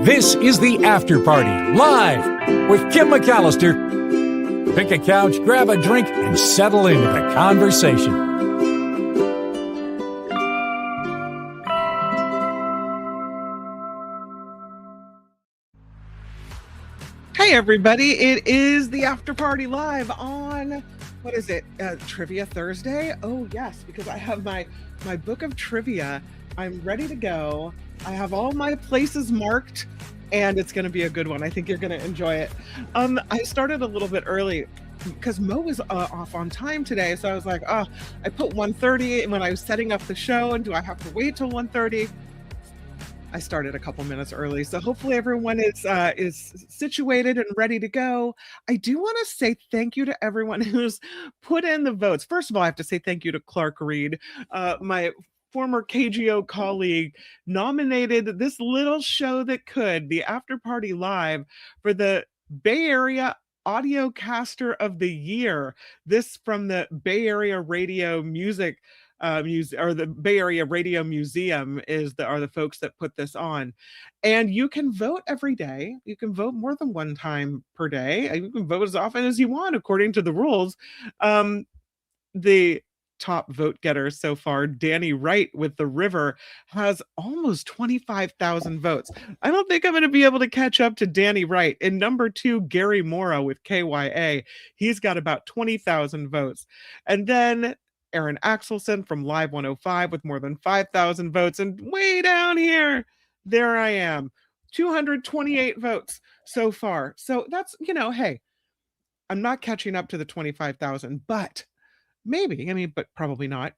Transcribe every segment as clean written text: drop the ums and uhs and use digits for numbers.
This is the After Party, live with Kim McAllister. Pick a couch, grab a drink, and settle into the conversation. Hey everybody, it is the After Party live on, what is it, Trivia Thursday? Oh yes, because I have my book of trivia. I'm ready to go. I have all my places marked and it's going to be a good one. I think you're going to enjoy it. I started a little bit early because Mo was off on time today. So I was like, I put 1:30 when I was setting up the show, and do I have to wait till 1:30? I started a couple minutes early, so hopefully everyone is situated and ready to go. I do want to say thank you to everyone who's put in the votes. First of all, I have to say thank you to Clark Reed, my former KGO colleague, nominated this little show that could, the After Party Live, for the Bay Area Audiocaster of the Year. This from the Bay Area Radio Music or the Bay Area Radio Museum are the folks that put this on. And you can vote every day. You can vote more than one time per day. You can vote as often as you want according to the rules. The top vote getter so far, Danny Wright with The River, has almost 25,000 votes. I don't think I'm going to be able to catch up to Danny Wright. In number 2, Gary Mora with KYA, he's got about 20,000 votes. And then Aaron Axelson from Live 105 with more than 5,000 votes. And way down here, there I am, 228 votes so far. So that's, hey, I'm not catching up to the 25,000, but maybe, but probably not.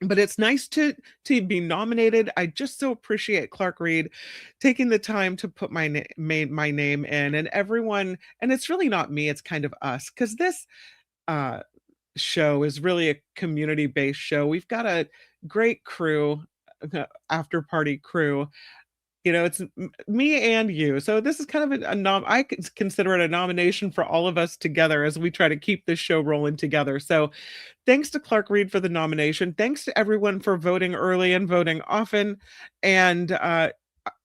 But it's nice to be nominated. I just so appreciate Clark Reed taking the time to put my name in, and everyone. And it's really not me; it's kind of us, because this show is really a community-based show. We've got a great crew, after party crew. It's me and you. So this is kind of I consider it a nomination for all of us together as we try to keep this show rolling together. So thanks to Clark Reed for the nomination. Thanks to everyone for voting early and voting often. And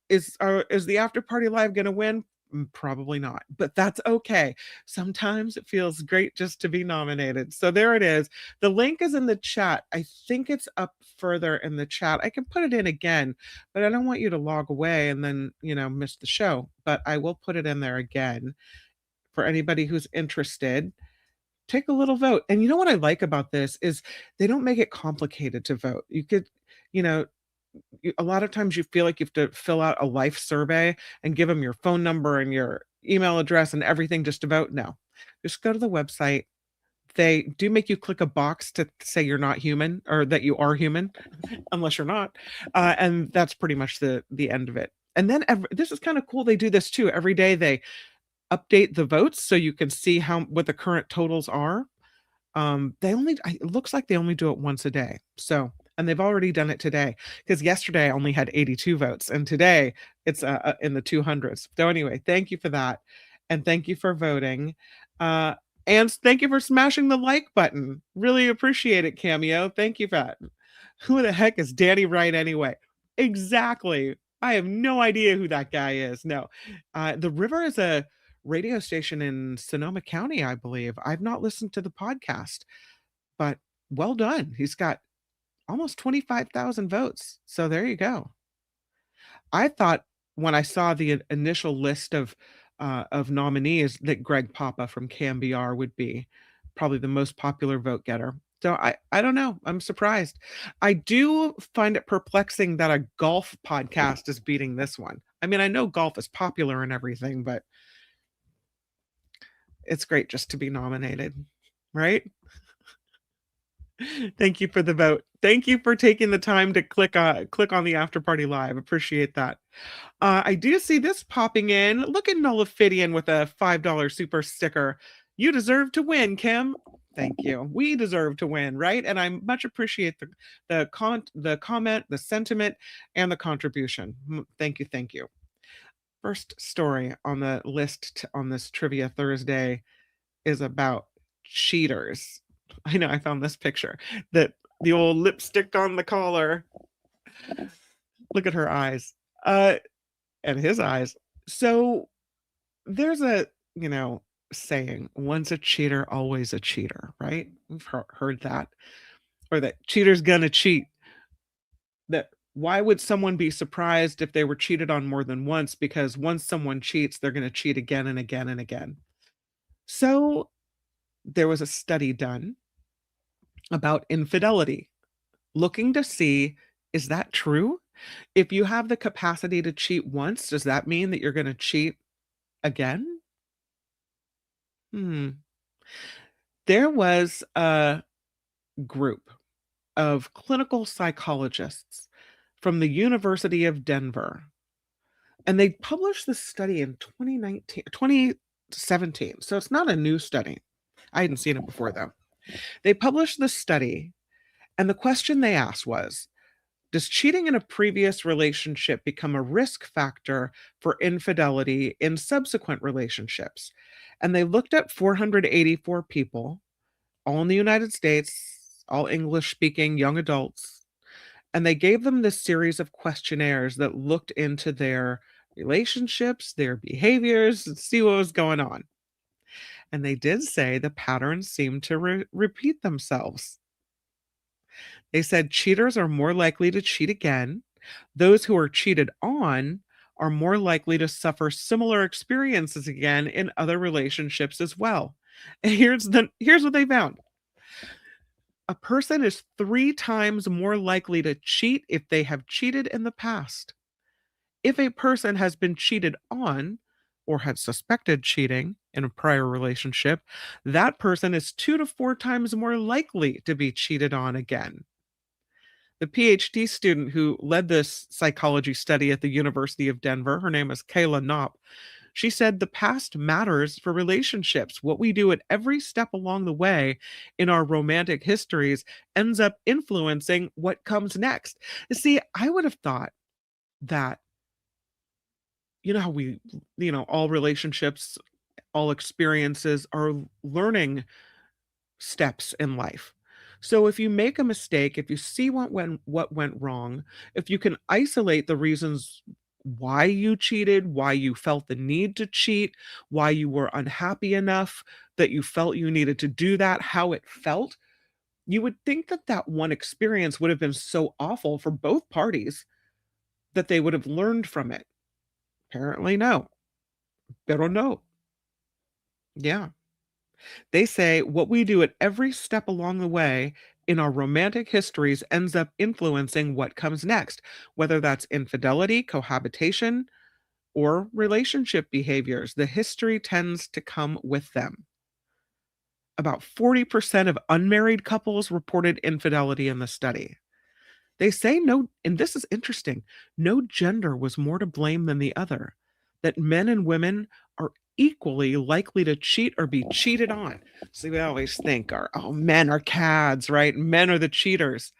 is the After Party Live going to win? Probably not, but that's okay. Sometimes it feels great just to be nominated. So there it is. The link is in the chat. I think it's up further in the chat. I can put it in again, but I don't want you to log away and then, miss the show. But I will put it in there again for anybody who's interested. Take a little vote. And you know what I like about this is they don't make it complicated to vote. You could, a lot of times you feel like you have to fill out a life survey and give them your phone number and your email address and everything just to vote. No, just go to the website. They do make you click a box to say you're not human, or that you are human, unless you're not. And that's pretty much the end of it. And then this is kind of cool. They do this too. Every day they update the votes so you can see what the current totals are. It looks like they only do it once a day. So, and they've already done it today, because yesterday I only had 82 votes and today it's in the 200s. So anyway, thank you for that. And thank you for voting. And thank you for smashing the like button. Really appreciate it, Cameo. Thank you for that. Who the heck is Danny Wright anyway? Exactly. I have no idea who that guy is. No. The River is a radio station in Sonoma County, I believe. I've not listened to the podcast, but well done. He's got almost 25,000 votes. So there you go. I thought when I saw the initial list of nominees that Greg Papa from KMBR would be probably the most popular vote getter. So I don't know. I'm surprised. I do find it perplexing that a golf podcast is beating this one. I mean, I know golf is popular and everything, but it's great just to be nominated, right? Thank you for the vote. Thank you for taking the time to click on the After Party Live. Appreciate that. I do see this popping in. Look at Nullifidian with a $5 super sticker. You deserve to win, Kim. Thank you. We deserve to win, right? And I much appreciate the comment, the sentiment, and the contribution. Thank you. Thank you. First story on the list on this Trivia Thursday is about cheaters. I know, I found this picture, that the old lipstick on the collar. Look at her eyes. and his eyes. So there's a, you know, saying, once a cheater, always a cheater, right? We've heard that. Or that cheater's gonna cheat. That why would someone be surprised if they were cheated on more than once? Because once someone cheats, they're gonna cheat again and again and again. So there was a study done about infidelity, looking to see, is that true? If you have the capacity to cheat once, does that mean that you're gonna cheat again? Hmm. There was a group of clinical psychologists from the University of Denver, and they published this study in 2017. So it's not a new study. I hadn't seen it before, though. They published this study, and the question they asked was, does cheating in a previous relationship become a risk factor for infidelity in subsequent relationships? And they looked at 484 people, all in the United States, all English speaking young adults, and they gave them this series of questionnaires that looked into their relationships, their behaviors, and see what was going on. And they did say the patterns seemed to repeat themselves. They said cheaters are more likely to cheat again. Those who are cheated on are more likely to suffer similar experiences again in other relationships as well. And here's what they found. A person is 3 times more likely to cheat if they have cheated in the past. If a person has been cheated on or had suspected cheating in a prior relationship, that person is 2 to 4 times more likely to be cheated on again. The PhD student who led this psychology study at the University of Denver, her name is Kayla Knopp. She said the past matters for relationships. What we do at every step along the way in our romantic histories ends up influencing what comes next. You see, I would have thought that, you know, how we, all relationships, all experiences are learning steps in life. So if you make a mistake, if you see what went wrong, if you can isolate the reasons why you cheated, why you felt the need to cheat, why you were unhappy enough that you felt you needed to do that, how it felt, you would think that that one experience would have been so awful for both parties that they would have learned from it. Apparently no. Pero no. Yeah. They say what we do at every step along the way in our romantic histories ends up influencing what comes next, whether that's infidelity, cohabitation, or relationship behaviors. The history tends to come with them. About 40% of unmarried couples reported infidelity in the study. They say no, and this is interesting, no gender was more to blame than the other, that men and women are equally likely to cheat or be cheated on. So we always think, men are cads, right? Men are the cheaters.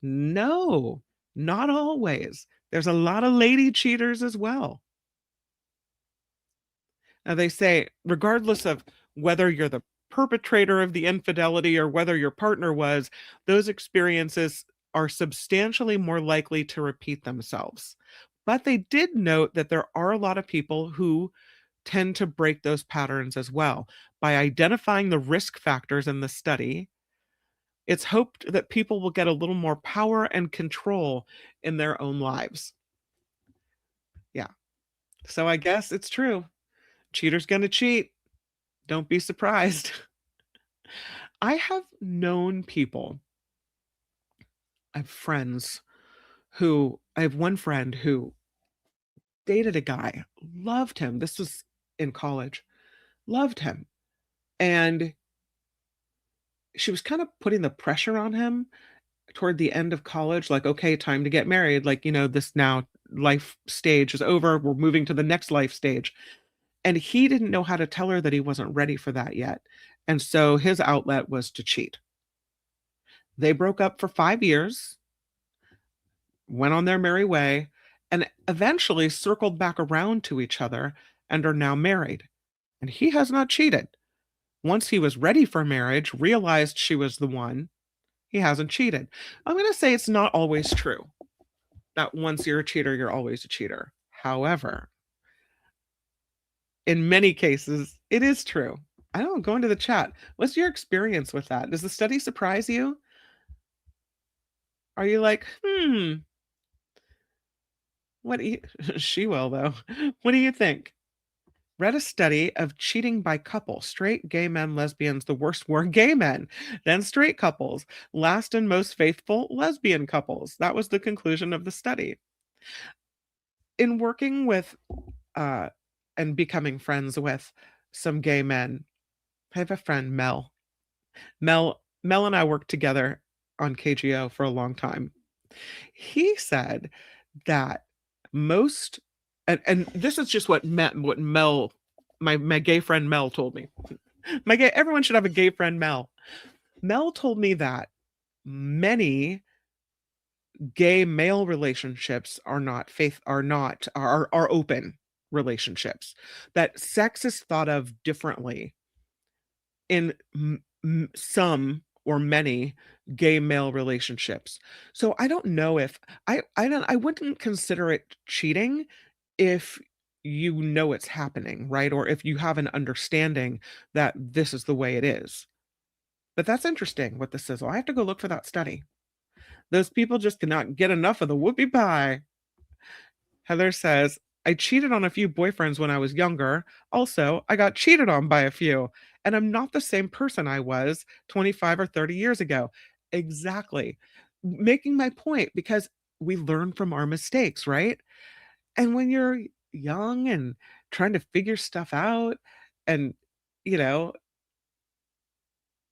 No, not always. There's a lot of lady cheaters as well. Now, they say, regardless of whether you're the perpetrator of the infidelity or whether your partner was, those experiences are substantially more likely to repeat themselves. But they did note that there are a lot of people who tend to break those patterns as well. By identifying the risk factors in the study, it's hoped that people will get a little more power and control in their own lives. Yeah. So I guess it's true. Cheater's going to cheat. Don't be surprised. I have known people, I have friends I have one friend who dated a guy, loved him. This was in college, loved him. And she was kind of putting the pressure on him toward the end of college, like, okay, time to get married. Like, this now life stage is over. We're moving to the next life stage. And he didn't know how to tell her that he wasn't ready for that yet. And so his outlet was to cheat. They broke up for 5 years, went on their merry way, and eventually circled back around to each other and are now married. And he has not cheated. Once he was ready for marriage, realized she was the one, he hasn't cheated. I'm going to say it's not always true that once you're a cheater, you're always a cheater. However, in many cases, it is true. I don't go into the chat. What's your experience with that? Does the study surprise you? Are you like, what do you she will though. What do you think? Read a study of cheating by couple, straight, gay men, lesbians. The worst were gay men, then straight couples, last and most faithful lesbian couples. That was the conclusion of the study. In working with and becoming friends with some gay men, I have a friend, Mel. Mel and I worked together on KGO for a long time. He said that most, and this is just what Mel, my gay friend Mel told me. Everyone should have a gay friend, Mel. Mel told me that many gay male relationships are open relationships, that sex is thought of differently in some or many gay male relationships. So I don't know if I wouldn't consider it cheating if you know it's happening, right? Or if you have an understanding that this is the way it is. But that's interesting with the sizzle. I have to go look for that study. Those people just cannot get enough of the whoopie pie. Heather says, I cheated on a few boyfriends when I was younger. Also, I got cheated on by a few, and I'm not the same person I was 25 or 30 years ago. Exactly. Making my point, because we learn from our mistakes, right? And when you're young and trying to figure stuff out, and, you know,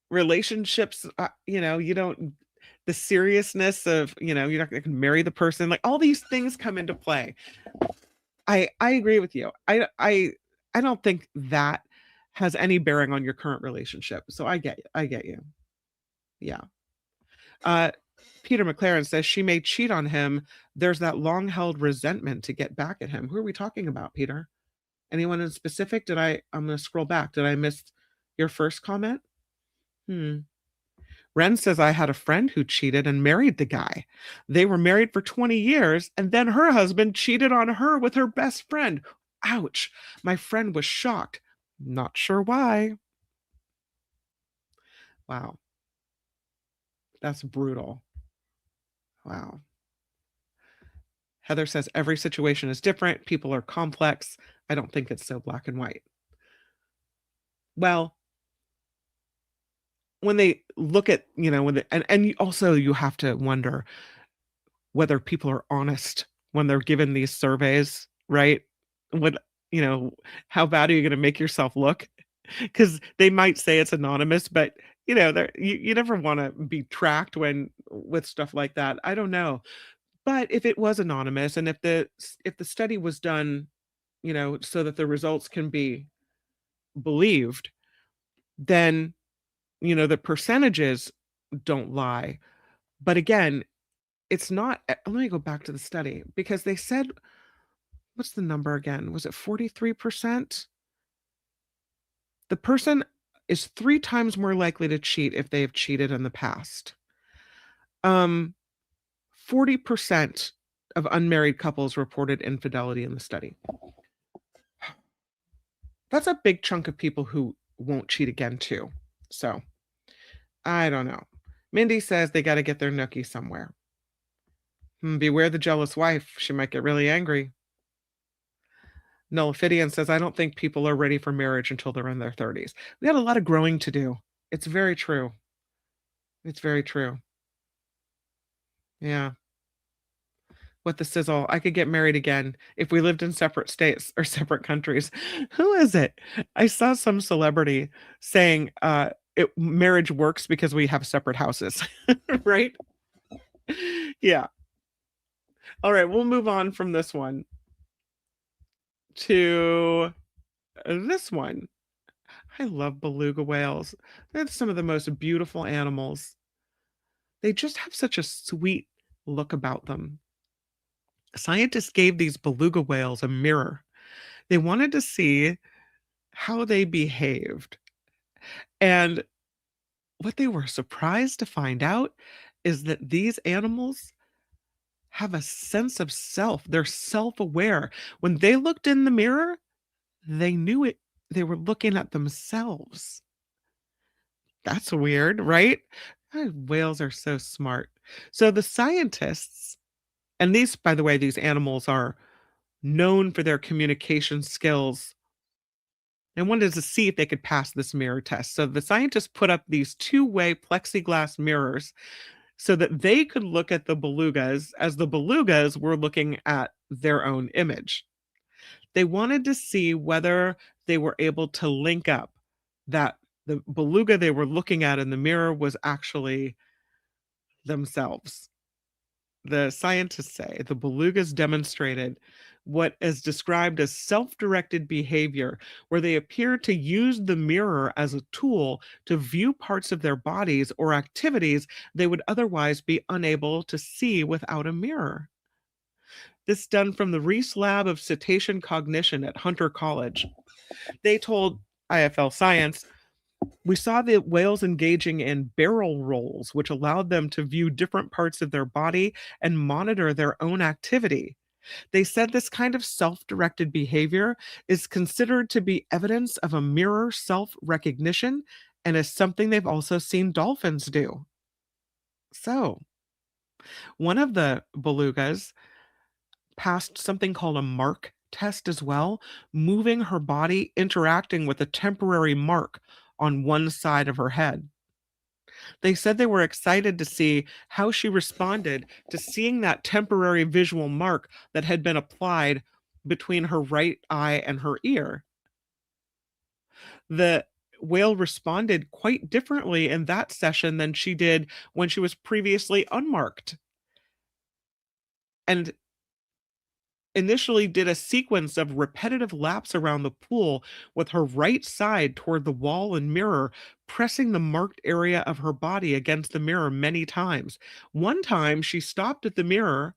relationships, you don't, the seriousness of, you're not going to marry the person, like all these things come into play. I agree with you. I don't think that has any bearing on your current relationship. So I get you. Yeah. Uh Peter McLaren says she may cheat on him. There's that long held resentment to get back at him. Who are we talking about, Peter? Anyone in specific? I'm going to scroll back. Did I miss your first comment? Ren says, I had a friend who cheated and married the guy. They were married for 20 years, and then her husband cheated on her with her best friend. Ouch. My friend was shocked. Not sure why. Wow. That's brutal. Wow. Heather says, every situation is different. People are complex. I don't think it's so black and white. Well, when they look at, and also you have to wonder whether people are honest when they're given these surveys, right? What, how bad are you going to make yourself look? Because they might say it's anonymous, but you never want to be tracked with stuff like that. I don't know. But if it was anonymous, and if the study was done, so that the results can be believed, then the percentages don't lie. But again, it's not. Let me go back to the study, because they said, what's the number again? Was it 43%? The person is 3 times more likely to cheat if they have cheated in the past. 40% of unmarried couples reported infidelity in the study. That's a big chunk of people who won't cheat again too. So, I don't know. Mindy says they got to get their nookie somewhere. Beware the jealous wife. She might get really angry. Nullifidian says, I don't think people are ready for marriage until they're in their 30s. We got a lot of growing to do. It's very true. It's very true. Yeah. With the sizzle, I could get married again if we lived in separate states or separate countries. Who is it? I saw some celebrity saying marriage works because we have separate houses, right? Yeah. All right, we'll move on from this one to this one. I love beluga whales. They're some of the most beautiful animals. They just have such a sweet look about them. Scientists gave these beluga whales a mirror. They wanted to see how they behaved. And what they were surprised to find out is that these animals have a sense of self. They're self-aware. When they looked in the mirror, they knew it. They were looking at themselves. That's weird, right? Whales are so smart. So the scientists, and these, by the way, these animals are known for their communication skills. They wanted to see if they could pass this mirror test. So the scientists put up these two-way plexiglass mirrors so that they could look at the belugas as the belugas were looking at their own image. They wanted to see whether they were able to link up that the beluga they were looking at in the mirror was actually themselves. The scientists say the belugas demonstrated what is described as self-directed behavior, where they appear to use the mirror as a tool to view parts of their bodies or activities they would otherwise be unable to see without a mirror. This done from the Reese Lab of Cetacean Cognition at Hunter College. They told IFL Science, we saw the whales engaging in barrel rolls, which allowed them to view different parts of their body and monitor their own activity. They said this kind of self-directed behavior is considered to be evidence of a mirror self-recognition and is something they've also seen dolphins do. So, one of the belugas passed something called a mark test as well, moving her body, interacting with a temporary mark on one side of her head. They said they were excited to see how she responded to seeing that temporary visual mark that had been applied between her right eye and her ear. The whale responded quite differently in that session than she did when she was previously unmarked. And initially did a sequence of repetitive laps around the pool with her right side toward the wall and mirror, pressing the marked area of her body against the mirror many times. One time, she stopped at the mirror,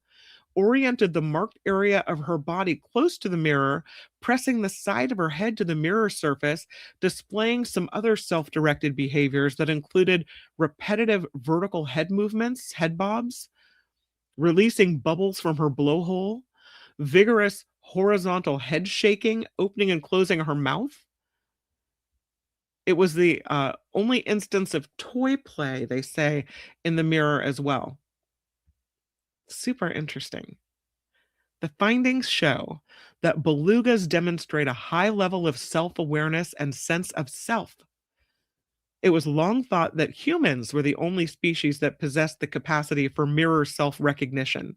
oriented the marked area of her body close to the mirror, pressing the side of her head to the mirror surface, displaying some other self-directed behaviors that included repetitive vertical head movements, head bobs, releasing bubbles from her blowhole, vigorous horizontal head shaking, opening and closing her mouth. It was the only instance of toy play, they say, in the mirror as well. Super interesting. The findings show that belugas demonstrate a high level of self-awareness and sense of self. It was long thought that humans were the only species that possessed the capacity for mirror self-recognition.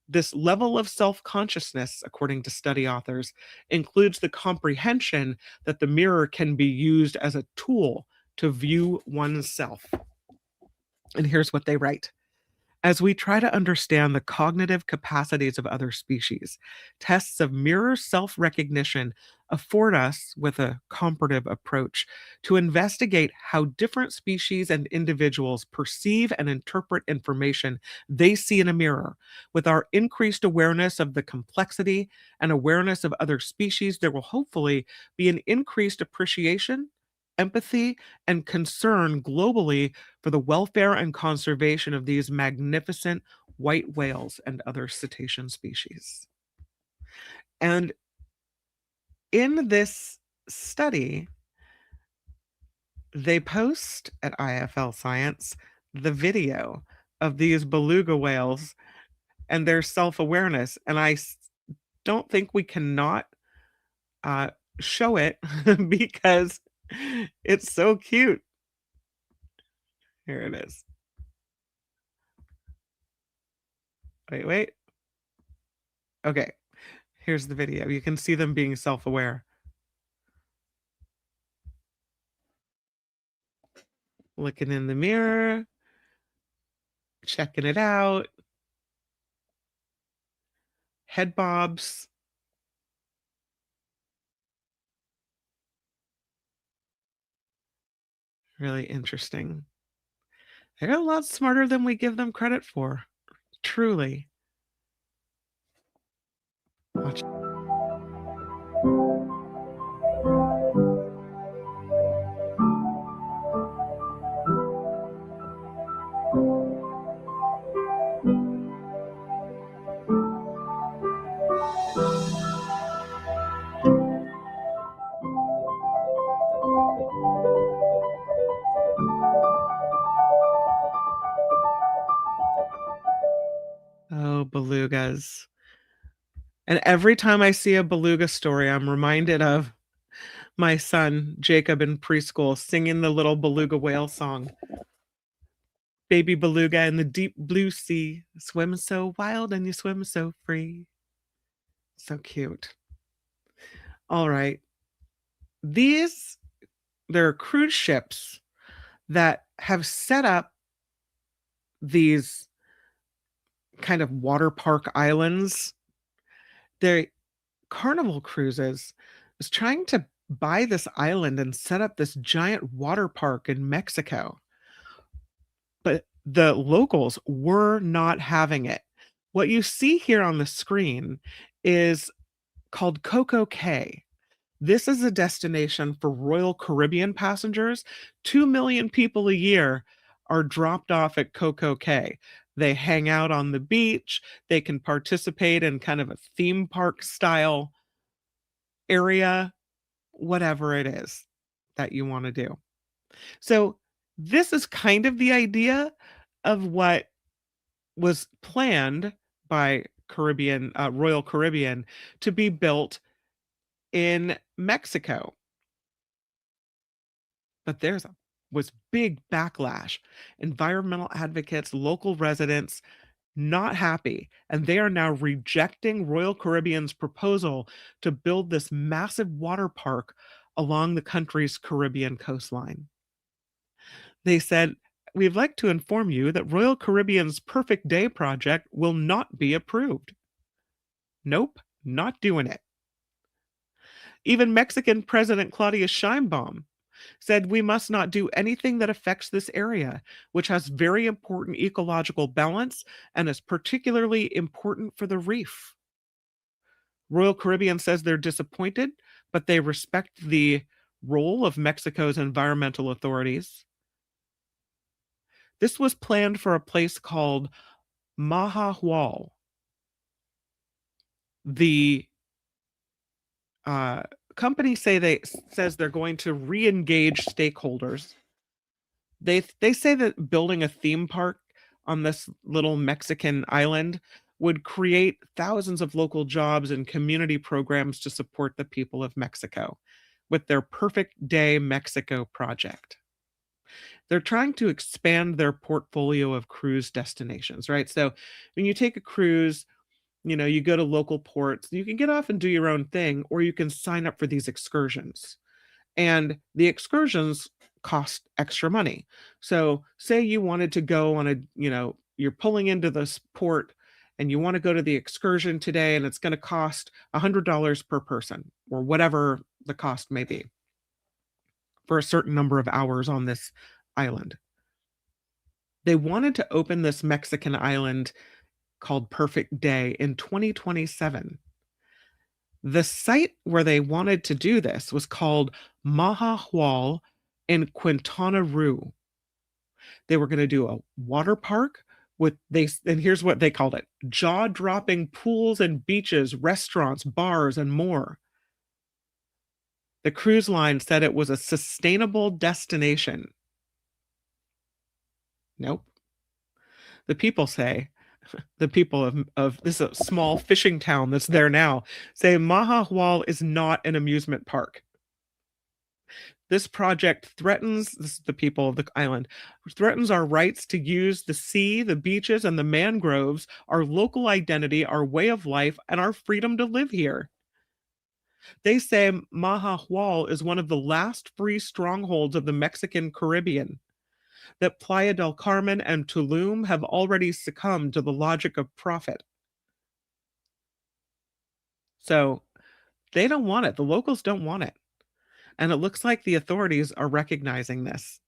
This level of self-consciousness, according to study authors, includes the comprehension that the mirror can be used as a tool to view oneself. And here's what they write. As we try to understand the cognitive capacities of other species, tests of mirror self-recognition afford us, with a comparative approach, to investigate how different species and individuals perceive and interpret information they see in a mirror. With our increased awareness of the complexity and awareness of other species, there will hopefully be an increased appreciation, empathy, and concern globally for the welfare and conservation of these magnificent white whales and other cetacean species. And in this study, they post at IFL Science the video of these beluga whales and their self-awareness. And don't think we cannot show it because it's so cute. Here it is. Wait. Okay, here's the video. You can see them being self-aware. Looking in the mirror, checking it out. Head bobs. Really interesting. They're a lot smarter than we give them credit for. Truly. Watch. belugas. And every time I see a beluga story, I'm reminded of my son, Jacob, in preschool, singing the little beluga whale song. Baby beluga in the deep blue sea, swim so wild and you swim so free. So cute. All right. There are cruise ships that have set up these kind of water park islands. They're Carnival Cruises is trying to buy this island and set up this giant water park in Mexico. But the locals were not having it. What you see here on the screen is called Coco Cay. This is a destination for Royal Caribbean passengers. 2 million people a year are dropped off at Coco Cay. They hang out on the beach. They can participate in kind of a theme park style area, whatever it is that you want to do. So, this is kind of the idea of what was planned by Royal Caribbean to be built in Mexico. But was big backlash. Environmental advocates, local residents, not happy, and they are now rejecting Royal Caribbean's proposal to build this massive water park along the country's Caribbean coastline. They said, "We'd like to inform you that Royal Caribbean's Perfect Day project will not be approved." Nope, not doing it. Even Mexican President Claudia Sheinbaum said we must not do anything that affects this area, which has very important ecological balance and is particularly important for the reef. Royal Caribbean says they're disappointed, but they respect the role of Mexico's environmental authorities. This was planned for a place called Mahahual. The company says they're going to re-engage stakeholders. They say that building a theme park on this little Mexican island would create thousands of local jobs and community programs to support the people of Mexico with their Perfect Day Mexico project. They're trying to expand their portfolio of cruise destinations, right? So when you take a cruise, you go to local ports, you can get off and do your own thing, or you can sign up for these excursions. And the excursions cost extra money. So say you wanted to go on you're pulling into this port and you want to go to the excursion today, and it's going to cost $100 per person, or whatever the cost may be, for a certain number of hours on this island. They wanted to open this Mexican island called Perfect Day in 2027. The site where they wanted to do this was called Mahahual in Quintana Roo. They were going to do a water park and here's what they called it: jaw-dropping pools and beaches, restaurants, bars, and more. The cruise line said it was a sustainable destination. Nope. The people of this small fishing town that's there now say Mahahual is not an amusement park. This project this is the people of the island, threatens our rights to use the sea, the beaches, and the mangroves, our local identity, our way of life, and our freedom to live here. They say Mahahual is one of the last free strongholds of the Mexican Caribbean, that Playa del Carmen and Tulum have already succumbed to the logic of profit. So they don't want it. The locals don't want it. And it looks like the authorities are recognizing this.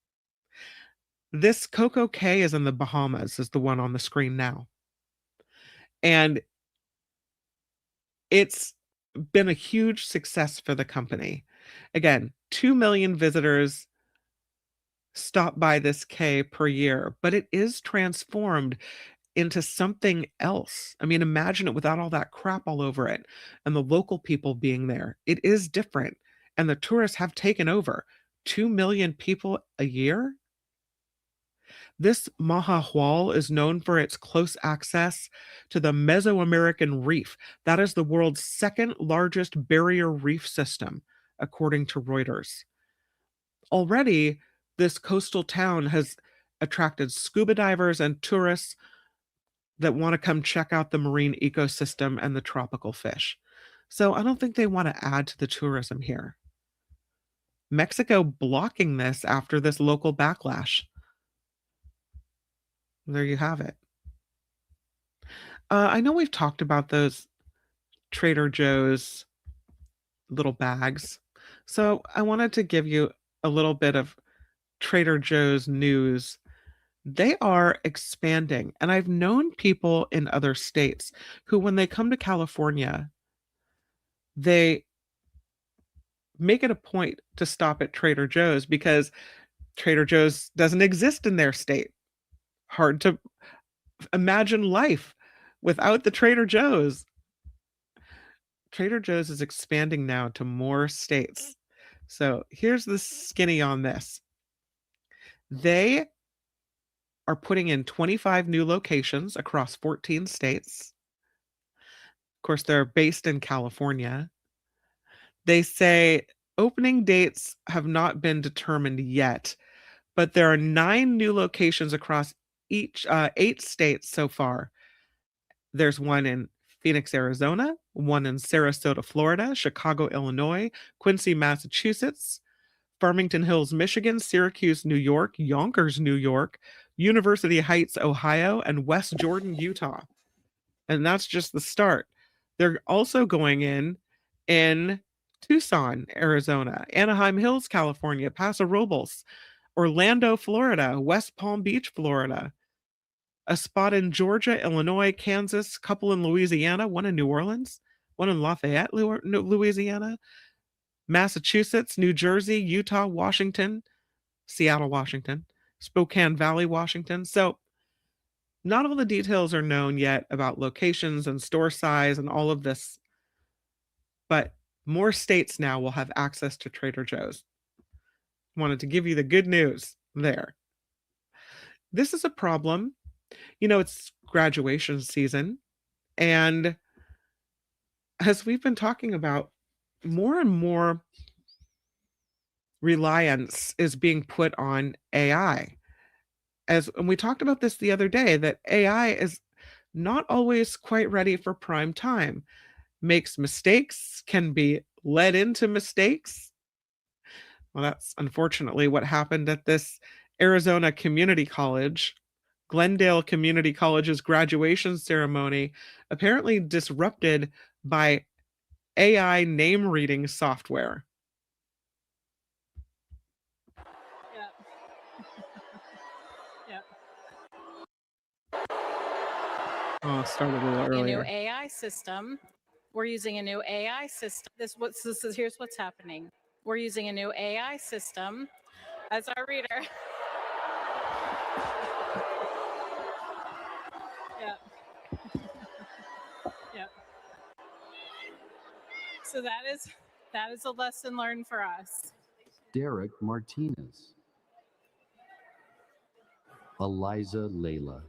This Coco Cay is in the Bahamas, is the one on the screen now. And it's been a huge success for the company. Again, 2 million visitors stop by this cay per year, but it is transformed into something else. I mean, imagine it without all that crap all over it and the local people being there. It is different. And the tourists have taken over. 2 million people a year? This Mahahual is known for its close access to the Mesoamerican Reef. That is the world's second largest barrier reef system, according to Reuters. Already, this coastal town has attracted scuba divers and tourists that want to come check out the marine ecosystem and the tropical fish. So I don't think they want to add to the tourism here. Mexico blocking this after this local backlash. There you have it. I know we've talked about those Trader Joe's little bags. So I wanted to give you a little bit of Trader Joe's news. They are expanding. And I've known people in other states who, when they come to California, they make it a point to stop at Trader Joe's because Trader Joe's doesn't exist in their state. Hard to imagine life without the Trader Joe's. Trader Joe's is expanding now to more states. So here's the skinny on this. They are putting in 25 new locations across 14 states. Of course, they're based in California. They say opening dates have not been determined yet, but there are 9 new locations across each 8 states so far. There's one in Phoenix, Arizona, one in Sarasota, Florida, Chicago, Illinois, Quincy, Massachusetts, Farmington Hills, Michigan, Syracuse, New York, Yonkers, New York, University Heights, Ohio, and West Jordan, Utah. And that's just the start. They're also going in Tucson, Arizona, Anaheim Hills, California, Paso Robles, Orlando, Florida, West Palm Beach, Florida, a spot in Georgia, Illinois, Kansas, couple in Louisiana, one in New Orleans, one in Lafayette, Louisiana, Massachusetts, New Jersey, Utah, Washington, Seattle, Washington, Spokane Valley, Washington. So not all the details are known yet about locations and store size and all of this, but more states now will have access to Trader Joe's. Wanted to give you the good news there. This is a problem. You know, it's graduation season, and as we've been talking about, more and more reliance is being put on AI. And we talked about this the other day, that AI is not always quite ready for prime time, makes mistakes, can be led into mistakes. Well, that's unfortunately what happened at this Arizona Community College. Glendale Community College's graduation ceremony, apparently disrupted by AI name reading software. Oh, it started a little earlier. A new AI system. We're using a new AI system. Here's what's happening. We're using a new AI system as our reader. Yeah. Yeah. So that is a lesson learned for us. Derek Martinez. Eliza Layla.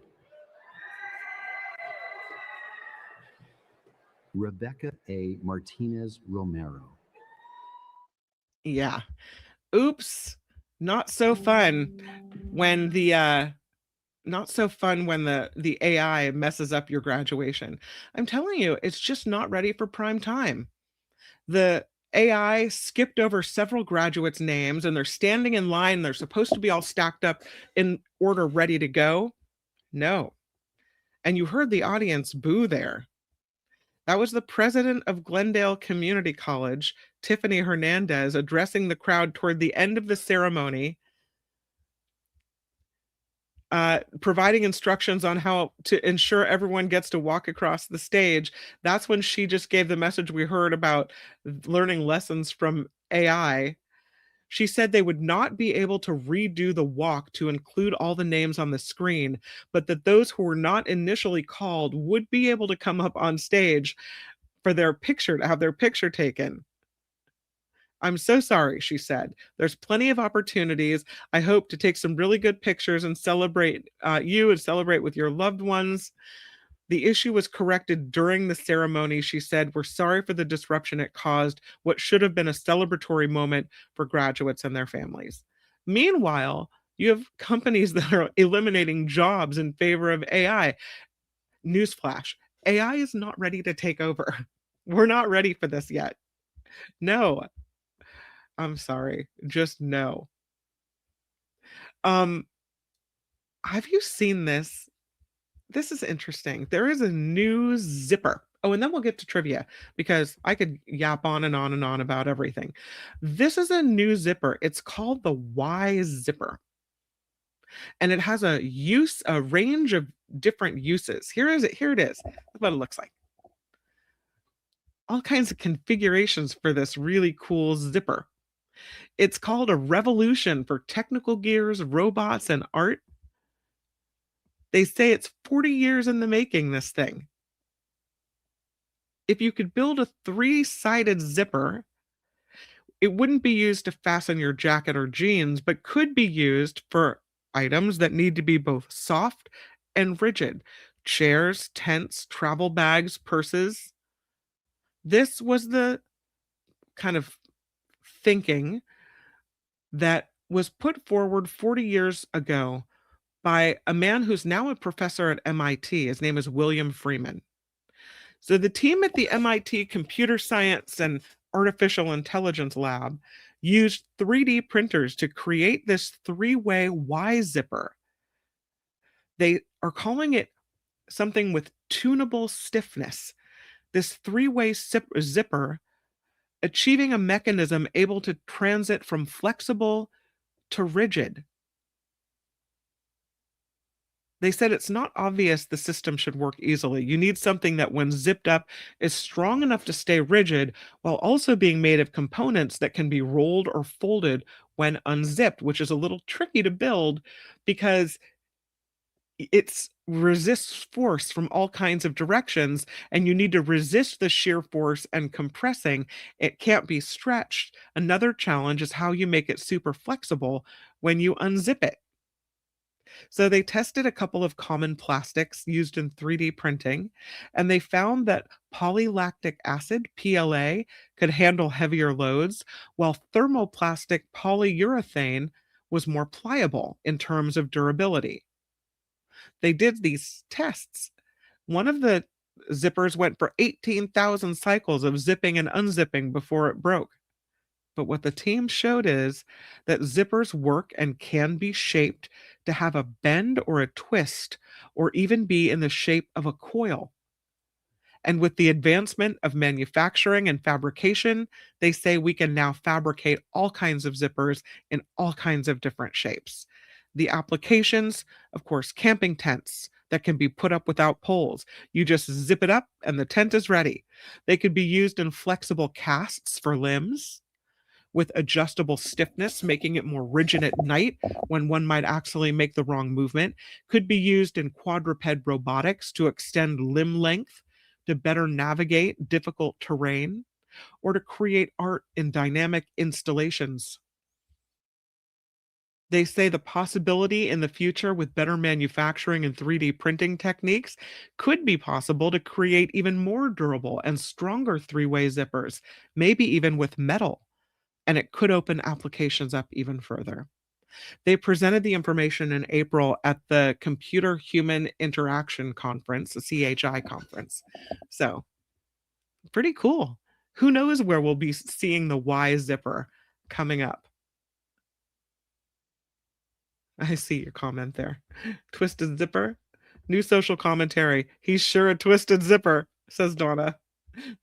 Rebecca A. Martinez Romero. Yeah. Oops. Not so fun when the AI messes up your graduation. I'm telling you, it's just not ready for prime time. The AI skipped over several graduates' names, and they're standing in line. They're supposed to be all stacked up in order, ready to go. No. And you heard the audience boo there. That was the president of Glendale Community College, Tiffany Hernandez, addressing the crowd toward the end of the ceremony, providing instructions on how to ensure everyone gets to walk across the stage. That's when she just gave the message we heard about learning lessons from AI. She said they would not be able to redo the walk to include all the names on the screen, but that those who were not initially called would be able to come up on stage for their picture, to have their picture taken. I'm so sorry, she said. There's plenty of opportunities. I hope to take some really good pictures and celebrate you and celebrate with your loved ones. The issue was corrected during the ceremony. She said, "We're sorry for the disruption it caused, what should have been a celebratory moment for graduates and their families." Meanwhile, you have companies that are eliminating jobs in favor of AI. Newsflash, AI is not ready to take over. We're not ready for this yet. No, I'm sorry. Just no. Um, have you seen this? This is interesting. There is a new zipper. Oh, and then we'll get to trivia because I could yap on and on and on about everything. This is a new zipper. It's called the Y zipper. And it has a range of different uses. Here it is. That's what it looks like. All kinds of configurations for this really cool zipper. It's called a revolution for technical gears, robots, and art. They say it's 40 years in the making, this thing. If you could build a 3-sided zipper, it wouldn't be used to fasten your jacket or jeans, but could be used for items that need to be both soft and rigid. Chairs, tents, travel bags, purses. This was the kind of thinking that was put forward 40 years ago by a man who's now a professor at MIT. His name is William Freeman. So the team at the MIT Computer Science and Artificial Intelligence Lab used 3D printers to create this 3-way Y zipper. They are calling it something with tunable stiffness. This 3-way zipper achieving a mechanism able to transit from flexible to rigid. They said it's not obvious the system should work easily. You need something that, when zipped up, is strong enough to stay rigid while also being made of components that can be rolled or folded when unzipped, which is a little tricky to build because it resists force from all kinds of directions, and you need to resist the shear force and compressing. It can't be stretched. Another challenge is how you make it super flexible when you unzip it. So they tested a couple of common plastics used in 3D printing, and they found that polylactic acid, PLA, could handle heavier loads, while thermoplastic polyurethane was more pliable in terms of durability. They did these tests. One of the zippers went for 18,000 cycles of zipping and unzipping before it broke. But what the team showed is that zippers work and can be shaped to have a bend or a twist, or even be in the shape of a coil. And with the advancement of manufacturing and fabrication, they say we can now fabricate all kinds of zippers in all kinds of different shapes. The applications, of course, camping tents that can be put up without poles. You just zip it up and the tent is ready. They could be used in flexible casts for limbs, with adjustable stiffness, making it more rigid at night when one might actually make the wrong movement. Could be used in quadruped robotics to extend limb length, to better navigate difficult terrain, or to create art in dynamic installations. They say the possibility in the future with better manufacturing and 3D printing techniques could be possible to create even more durable and stronger 3-way zippers, maybe even with metal, and it could open applications up even further. They presented the information in April at the Computer Human Interaction Conference, the CHI conference. So, pretty cool. Who knows where we'll be seeing the Y zipper coming up? I see your comment there. Twisted zipper? New social commentary. He's sure a twisted zipper, says Donna.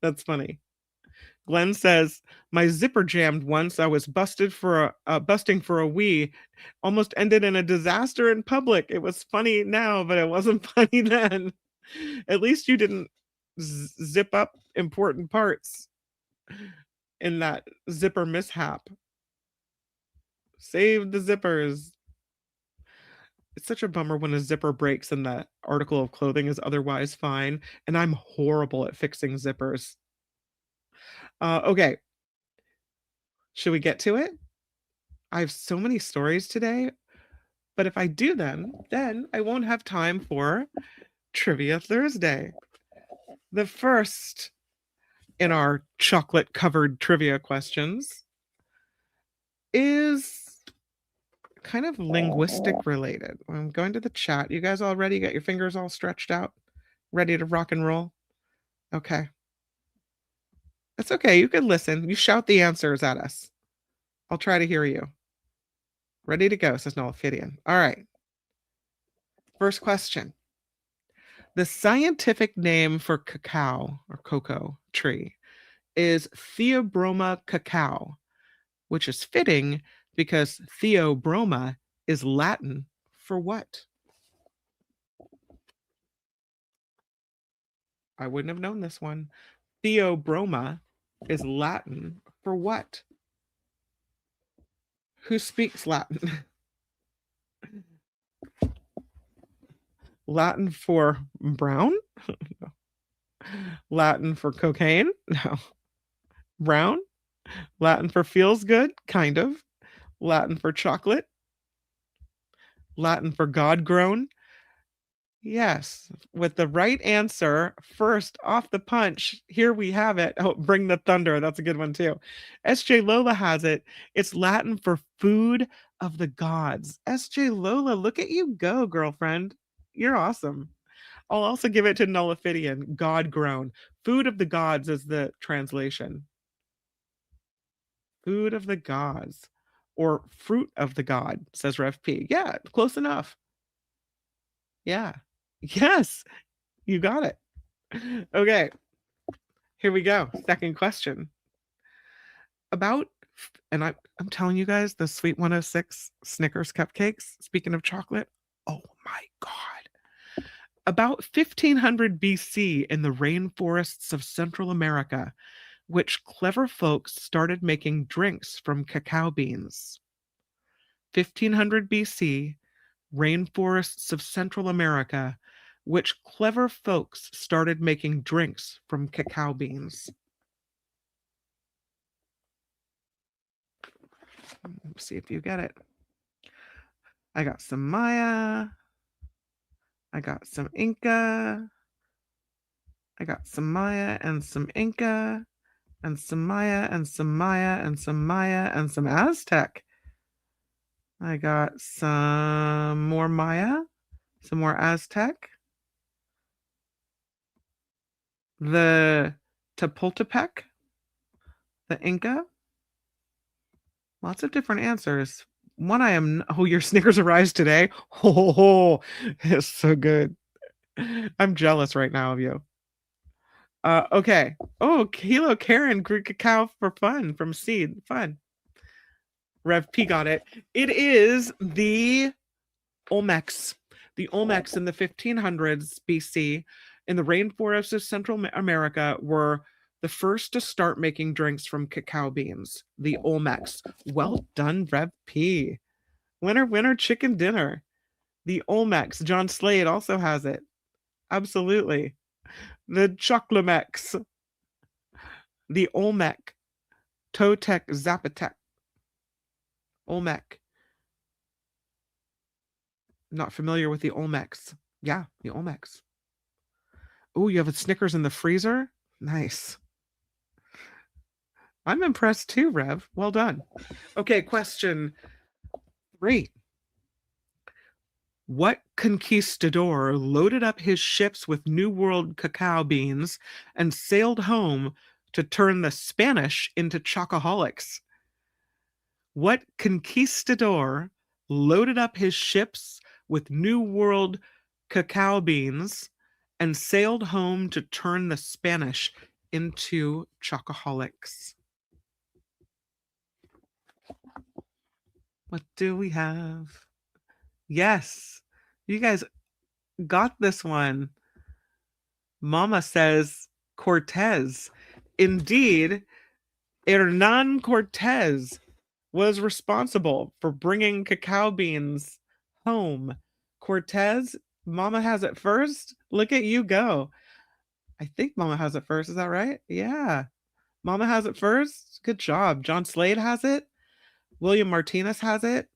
That's funny. Glenn says, my zipper jammed once. I was busting for a wee. Almost ended in a disaster in public. It was funny now, but it wasn't funny then. At least you didn't zip up important parts in that zipper mishap. Save the zippers. It's such a bummer when a zipper breaks and the article of clothing is otherwise fine, and I'm horrible at fixing zippers. Okay. Should we get to it? I have so many stories today, but if I do them, then I won't have time for Trivia Thursday. The first in our chocolate covered trivia questions is kind of linguistic related. I'm going to the chat. You guys all ready? Got your fingers all stretched out? Ready to rock and roll? Okay. That's okay. You can listen. You shout the answers at us. I'll try to hear you. Ready to go, says Noel Fidian. All right. First question. The scientific name for cacao or cocoa tree is Theobroma cacao, which is fitting because Theobroma is Latin for what? I wouldn't have known this one. Theobroma is Latin for what? Who speaks Latin? Latin for brown? No. Latin for cocaine? No. Brown? Latin for feels good? Kind of. Latin for chocolate? Latin for God grown? Yes, with the right answer, first off the punch, here we have it. Oh, bring the thunder. That's a good one too. SJ Lola has it. It's Latin for food of the gods. SJ Lola, look at you go, girlfriend. You're awesome. I'll also give it to Nullifidian, God grown. Food of the gods is the translation. Food of the gods. Or fruit of the god, says Rev P. Yeah, close enough. Yeah. Yes, you got it. Okay, here we go. Second question. About, and I'm telling you guys, the Sweet 106 Snickers cupcakes, speaking of chocolate, oh my God. About 1500 BC in the rainforests of Central America, which clever folks started making drinks from cacao beans. 1500 BC, rainforests of Central America, which clever folks started making drinks from cacao beans. Let's see if you get it. I got some Maya. I got some Inca. I got some Maya and some Inca and some Maya and some Maya and some Maya and some Aztec. I got some more Maya, some more Aztec. The Tepultepec, the Inca. Lots of different answers. One I am, oh, your Snickers arrives today. Oh, it's so good. I'm jealous right now of you. Okay. Oh, Kilo Karen grew cacao for fun from seed. Fun. Rev P got it. It is the Olmecs. The Olmecs in the 1500s BC in the rainforests of Central America were the first to start making drinks from cacao beans. The Olmecs. Well done, Rev P. Winner, winner, chicken dinner. The Olmecs. John Slade also has it. Absolutely. The Choclomecs. The Olmec. Totec Zapotec. Olmec. Not familiar with the Olmecs. Yeah, the Olmecs. Oh, you have a Snickers in the freezer? Nice. I'm impressed too, Rev. Well done. Okay, question 3. What conquistador loaded up his ships with New World cacao beans and sailed home to turn the Spanish into chocoholics? What conquistador loaded up his ships with New World cacao beans and sailed home to turn the Spanish into chocoholics? What do we have? Yes, you guys got this one. Mama says Cortez. Indeed, Hernan Cortez was responsible for bringing cacao beans home. Cortez, Mama has it first. Look at you go. I think Mama has it first. Is that right? Yeah. Mama has it first. Good job. John Slade has it. William Martinez has it.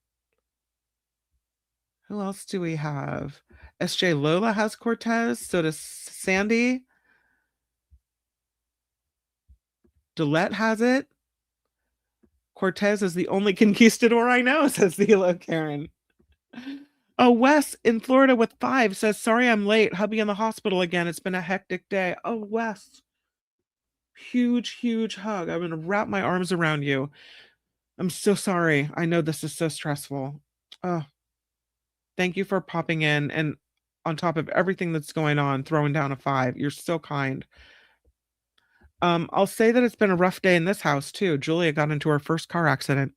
Who else do we have? SJ Lola has Cortez. So does Sandy. Dillette has it. Cortez is the only conquistador I know, says the Hello Karen. Oh, Wes in Florida with 5 says, sorry I'm late. Hubby in the hospital again. It's been a hectic day. Oh, Wes. Huge hug. I'm going to wrap my arms around you. I'm so sorry. I know this is so stressful. Oh, thank you for popping in and on top of everything that's going on, throwing down a 5. You're so kind. I'll say that it's been a rough day in this house too. Julia got into her first car accident.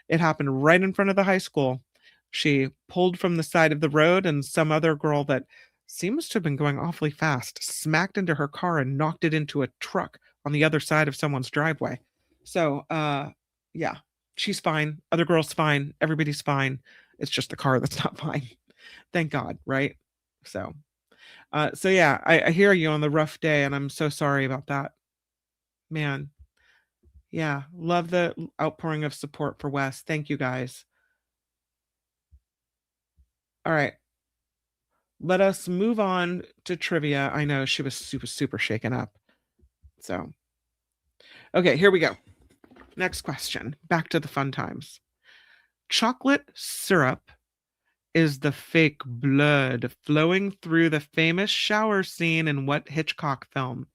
It happened right in front of the high school. She pulled from the side of the road, and some other girl that seems to have been going awfully fast smacked into her car and knocked it into a truck on the other side of someone's driveway. So, yeah, she's fine. Other girl's fine. Everybody's fine. It's just the car that's not fine. Thank God, right? So, yeah, I hear you on the rough day, and I'm so sorry about that. Man, yeah, love the outpouring of support for Wes. Thank you guys. All right. Let us move on to trivia. I know she was super shaken up. So, okay, here we go. Next question. Back to the fun times. Chocolate syrup is the fake blood flowing through the famous shower scene in what Hitchcock film?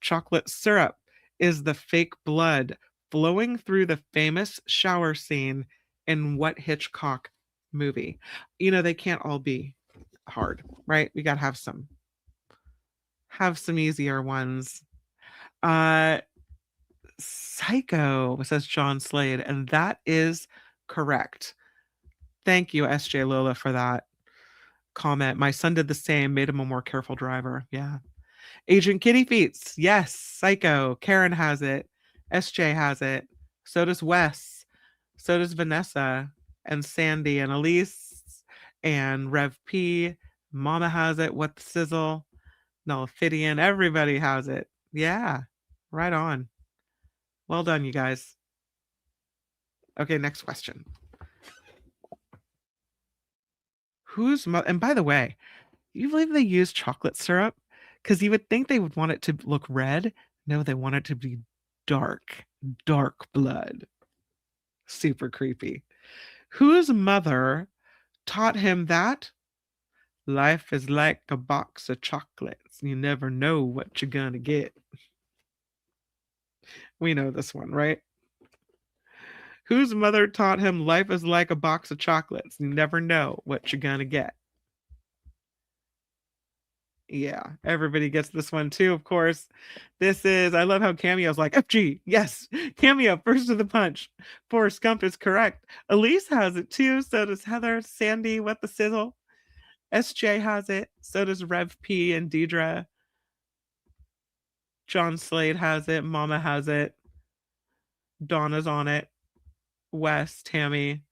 Chocolate syrup is the fake blood flowing through the famous shower scene in what Hitchcock movie? You know, they can't all be hard, right? We got to have some easier ones. Psycho, says John Slade, and that is correct. Thank you, SJ Lola, for that comment. My son did the same, made him a more careful driver. Yeah. Agent Kitty Feets, yes, Psycho. Karen has it. SJ has it. So does Wes. So does Vanessa and Sandy and Elise and Rev P. Mama has it. What the sizzle? Nullifidian. Everybody has it. Yeah, right on. Well done, you guys. Okay, next question. And by the way, you believe they use chocolate syrup? Because you would think they would want it to look red. No, they want it to be dark blood. Super creepy. Whose mother taught him that life is like a box of chocolates? You never know what you're gonna get. We know this one, right? Whose mother taught him life is like a box of chocolates? You never know what you're gonna get. Yeah, everybody gets this one too, of course. I love how Cameo's like, FG, yes, Cameo, first of the punch. Forrest Gump is correct. Elise has it too, so does Heather, Sandy, What the Sizzle. SJ has it, so does Rev P and Deidre. John Slade has it, Mama has it. Donna's on it. Wes, Tammy,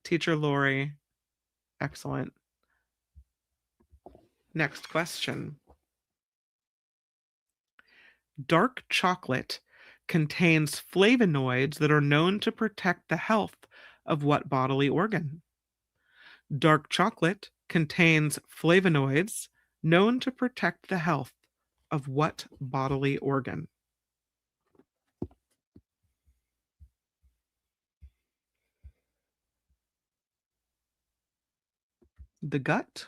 Teacher Lori. Excellent. Next question. Dark chocolate contains flavonoids that are known to protect the health of what bodily organ? Dark chocolate contains flavonoids known to protect the health of what bodily organ? The gut?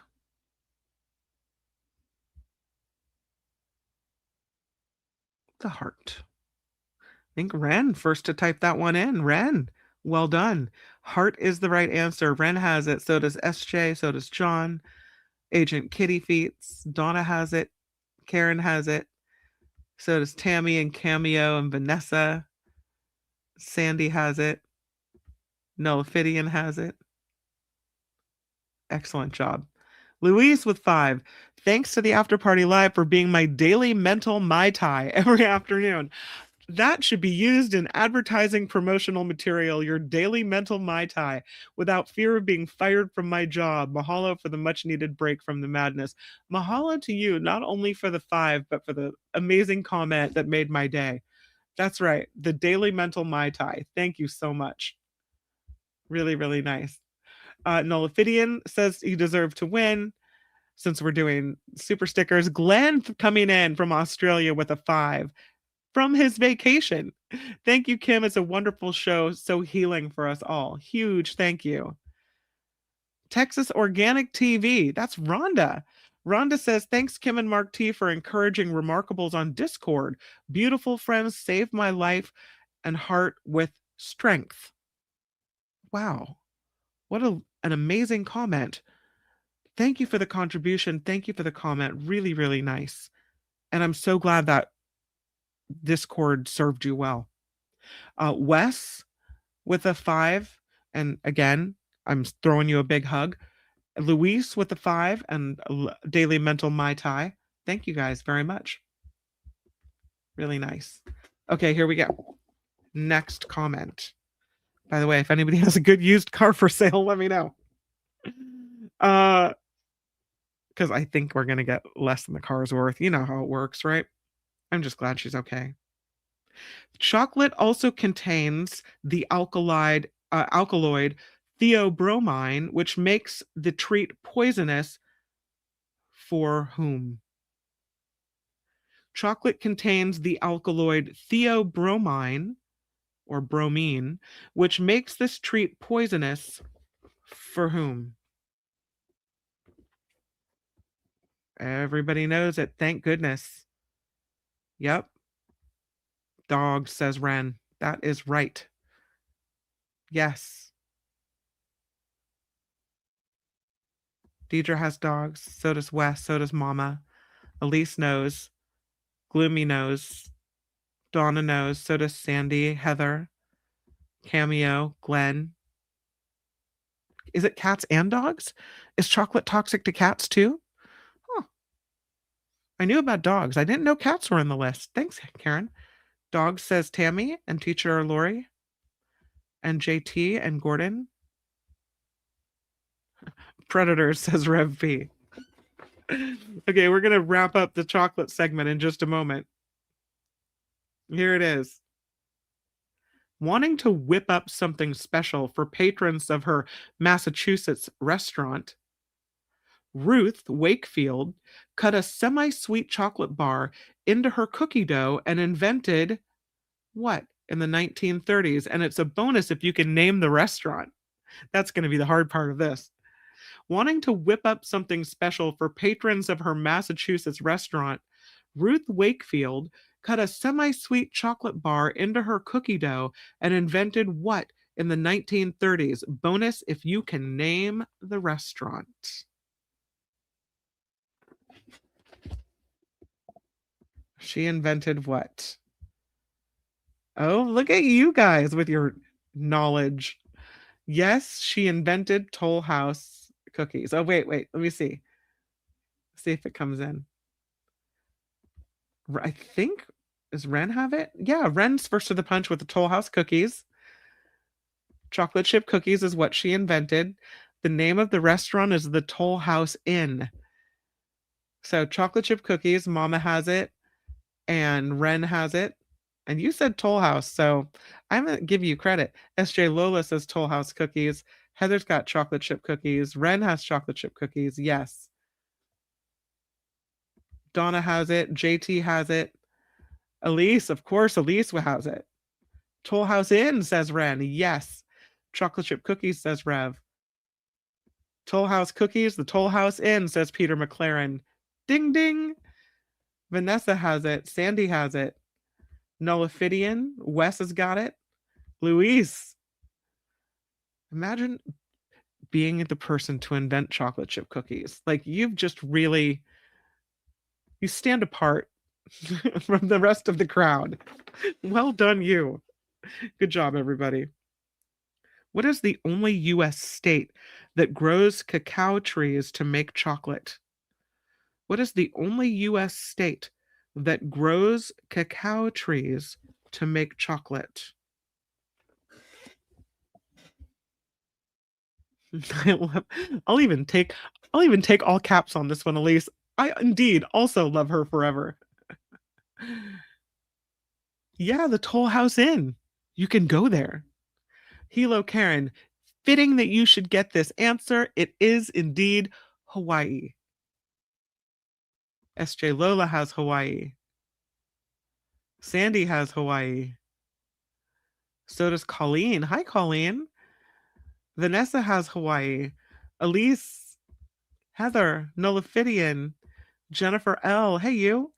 The heart. I think Ren first to type that one in. Ren, well done. Heart is the right answer. Ren has it. So does SJ. So does John. Agent Kitty Feets. Donna has it. Karen has it. So does Tammy and Cameo and Vanessa. Sandy has it. Nullifidian has it. Excellent job. Louise with 5. Thanks to the After Party Live for being my daily mental Mai Tai every afternoon. That should be used in advertising promotional material, your daily mental Mai Tai, without fear of being fired from my job. Mahalo for the much needed break from the madness. Mahalo to you, not only for the 5, but for the amazing comment that made my day. That's right. The Daily Mental Mai Tai. Thank you so much. Really, really nice. Nullifidian says you deserve to win. Since we're doing super stickers, Glenn coming in from Australia with a 5 from his vacation. Thank you, Kim. It's a wonderful show. So healing for us all. Huge thank you. Texas Organic TV. That's Rhonda. Rhonda says, thanks, Kim and Mark T, for encouraging Remarkables on Discord. Beautiful friends saved my life and heart with strength. Wow. What an amazing comment. Thank you for the contribution. Thank you for the comment. Really, really nice. And I'm so glad that Discord served you well. Wes with a 5. And again, I'm throwing you a big hug. Luis with a 5 and Daily Mental Mai Tai. Thank you guys very much. Really nice. Okay, here we go. Next comment. By the way, if anybody has a good used car for sale, let me know. Because I think we're going to get less than the car's worth. You know how it works, right? I'm just glad she's okay. Chocolate also contains the alkaloid theobromine, which makes the treat poisonous for whom? Chocolate contains the alkaloid theobromine, or bromine, which makes this treat poisonous for whom? Everybody knows it. Thank goodness. Yep. Dog, says Ren. That is right. Yes. Deidre has dogs. So does Wes. So does Mama. Elise knows. Gloomy knows. Donna knows. So does Sandy, Heather, Cameo, Glenn. Is it cats and dogs? Is chocolate toxic to cats too? Huh. I knew about dogs. I didn't know cats were on the list. Thanks, Karen. Dogs, says Tammy and teacher Lori. And JT and Gordon. Predators, says Rev P. Okay, we're going to wrap up the chocolate segment in just a moment. Here it is. Wanting to whip up something special for patrons of her Massachusetts restaurant, Ruth Wakefield cut a semi-sweet chocolate bar into her cookie dough and invented what in the 1930s? And it's a bonus if you can name the restaurant. That's going to be the hard part of this. Wanting to whip up something special for patrons of her Massachusetts restaurant, Ruth Wakefield cut a semi-sweet chocolate bar into her cookie dough and invented what in the 1930s? Bonus if you can name the restaurant. She invented what? Oh, look at you guys with your knowledge. Yes, she invented Toll House cookies. Oh, wait. Let me see. See if it comes in. I think, does Ren have it? Yeah, Ren's first to the punch with the Toll House cookies. Chocolate chip cookies is what she invented. The name of the restaurant is the Toll House Inn. So chocolate chip cookies, Mama has it, and Ren has it. And you said Toll House, so I'm going to give you credit. SJ Lola says Toll House cookies. Heather's got chocolate chip cookies. Ren has chocolate chip cookies. Yes. Donna has it. JT has it. Elise, of course, Elise has it. Toll House Inn, says Ren. Yes. Chocolate chip cookies, says Rev. Toll House cookies, the Toll House Inn, says Peter McLaren. Ding, ding. Vanessa has it. Sandy has it. Nullifidian, Wes has got it. Luis. Imagine being the person to invent chocolate chip cookies. Like, you've just really, you stand apart from the rest of the crowd. Well done, you. Good job, everybody. What is the only U.S. state that grows cacao trees to make chocolate? What is the only U.S. state that grows cacao trees to make chocolate? I'll even take all caps on this one, Elise. I indeed also love her forever. Yeah, the Toll House Inn. You can go there. Hilo Karen, fitting that you should get this answer. It is indeed Hawaii. SJ Lola has Hawaii. Sandy has Hawaii. So does Colleen. Hi, Colleen. Vanessa has Hawaii. Elise, Heather, Nolaphidian, Jennifer L. Hey, you.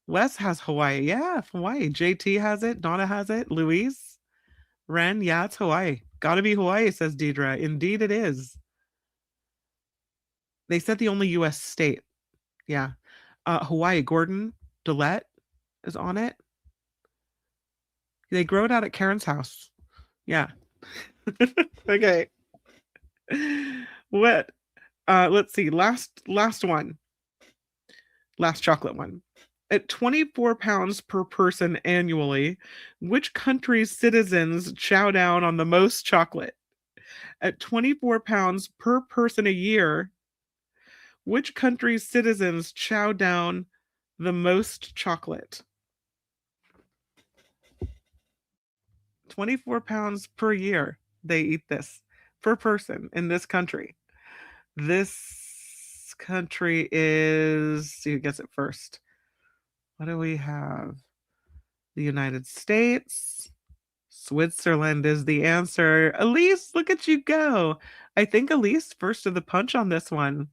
Wes has Hawaii. Yeah, Hawaii. JT has it. Donna has it. Louise. Ren. Yeah, it's Hawaii. Gotta be Hawaii, says Deidre. Indeed, it is. They said the only U.S. state. Yeah. Hawaii. Gordon Dillette is on it. They grow it out at Karen's house. Yeah. Okay. What? Let's see. Last one. Last chocolate one. At 24 pounds per person annually, which country's citizens chow down on the most chocolate? At 24 pounds per person a year, which country's citizens chow down the most chocolate? 24 pounds per year they eat this per person in this country. This country is, see who gets it first. What do we have? The United States. Switzerland is the answer. Elise, look at you go. I think Elise first to the punch on this one.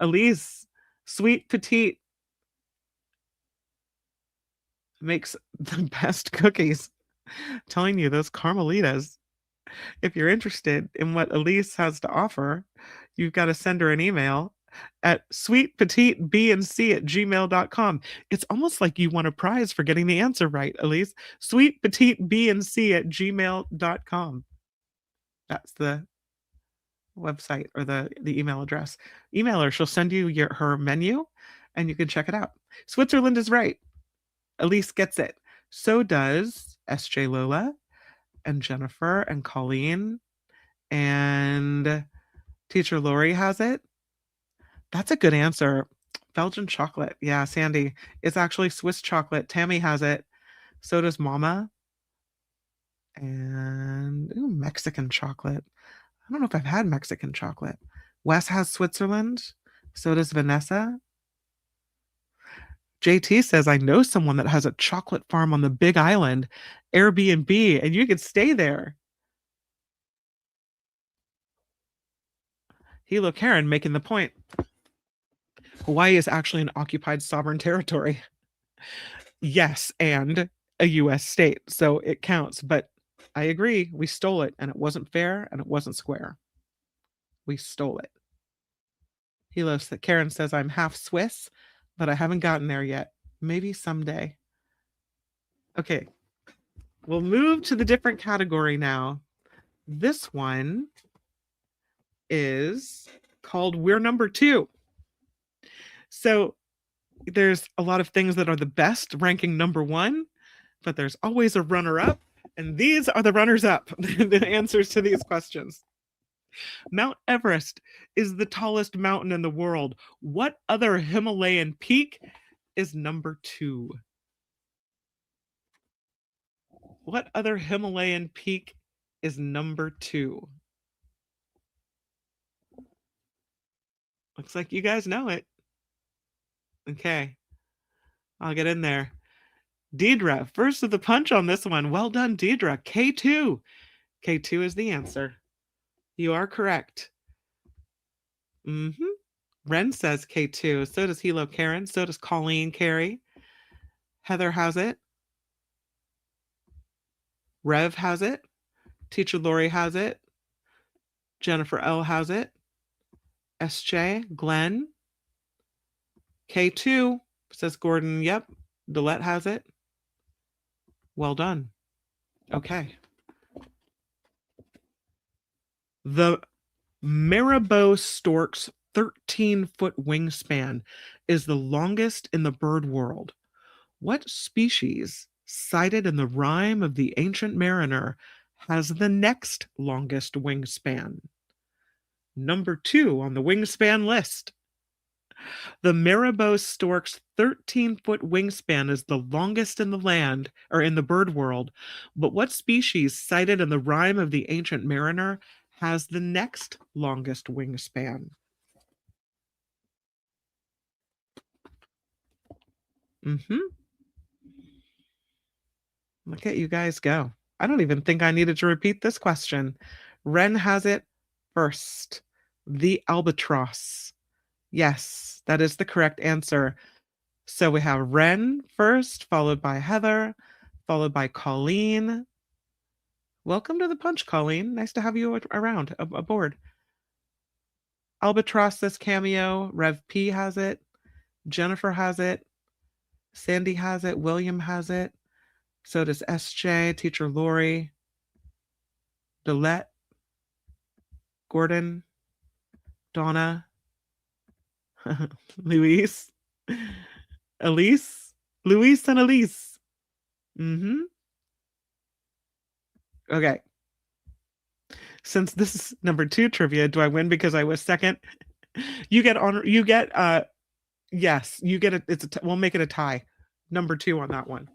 Elise, sweet petite, makes the best cookies. Telling you, those Carmelitas. If you're interested in what Elise has to offer, you've got to send her an email at sweetpetitebnc@gmail.com. It's almost like you won a prize for getting the answer right, Elise. Sweetpetitebnc@gmail.com. That's the website or the email address. Email her. She'll send you her menu and you can check it out. Switzerland is right. Elise gets it. So does SJ Lola and Jennifer and Colleen, and Teacher Lori has it. That's a good answer. Belgian chocolate. Yeah, Sandy. It's actually Swiss chocolate. Tammy has it. So does Mama. And Mexican chocolate. I don't know if I've had Mexican chocolate. Wes has Switzerland. So does Vanessa. JT says, I know someone that has a chocolate farm on the Big Island, Airbnb, and you could stay there. Hilo Karen making the point. Hawaii is actually an occupied sovereign territory. Yes, and a U.S. state, so it counts. But I agree, we stole it, and it wasn't fair, and it wasn't square. We stole it. Hilo Karen says, I'm half Swiss, but I haven't gotten there yet. Maybe someday. Okay, we'll move to the different category now. This one is called We're Number Two. So there's a lot of things that are the best, ranking number one, but there's always a runner-up, and these are the runners-up, the answers to these questions. Mount Everest is the tallest mountain in the world. What other Himalayan peak is number two? What other Himalayan peak is number two? Looks like you guys know it. Okay, I'll get in there. Deidre, first of the punch on this one. Well done, Deidre. K2. K2 is the answer. You are correct. Ren says K2. So does Hilo Karen. So does Colleen Carey. Heather has it. Rev has it. Teacher Lori has it. Jennifer L has it. SJ, Glenn. K2 says Gordon. Yep. Dillette has it. Well done. Okay. The Marabou stork's 13-foot wingspan is the longest in the bird world. What species, cited in the rhyme of the Ancient Mariner, has the next longest wingspan? Number two on the wingspan list. The marabou stork's 13-foot wingspan is the longest in the land, or in the bird world. But what species, cited in the rhyme of the Ancient Mariner, has the next longest wingspan? Look at you guys go. I don't even think I needed to repeat this question. Ren has it first. The albatross. Yes, that is the correct answer. So we have Ren first, followed by Heather, followed by Colleen. Welcome to the punch, Colleen. Nice to have you around, aboard. Albatross says cameo. Rev P has it. Jennifer has it. Sandy has it. William has it. So does SJ, Teacher Lori, Delette, Gordon, Donna, Luis, Elise, Luis and Elise. Okay. Since this is number 2 trivia, do I win because I was second? You get honor. You get yes. You get it. We'll make it a tie. Number 2 on that one,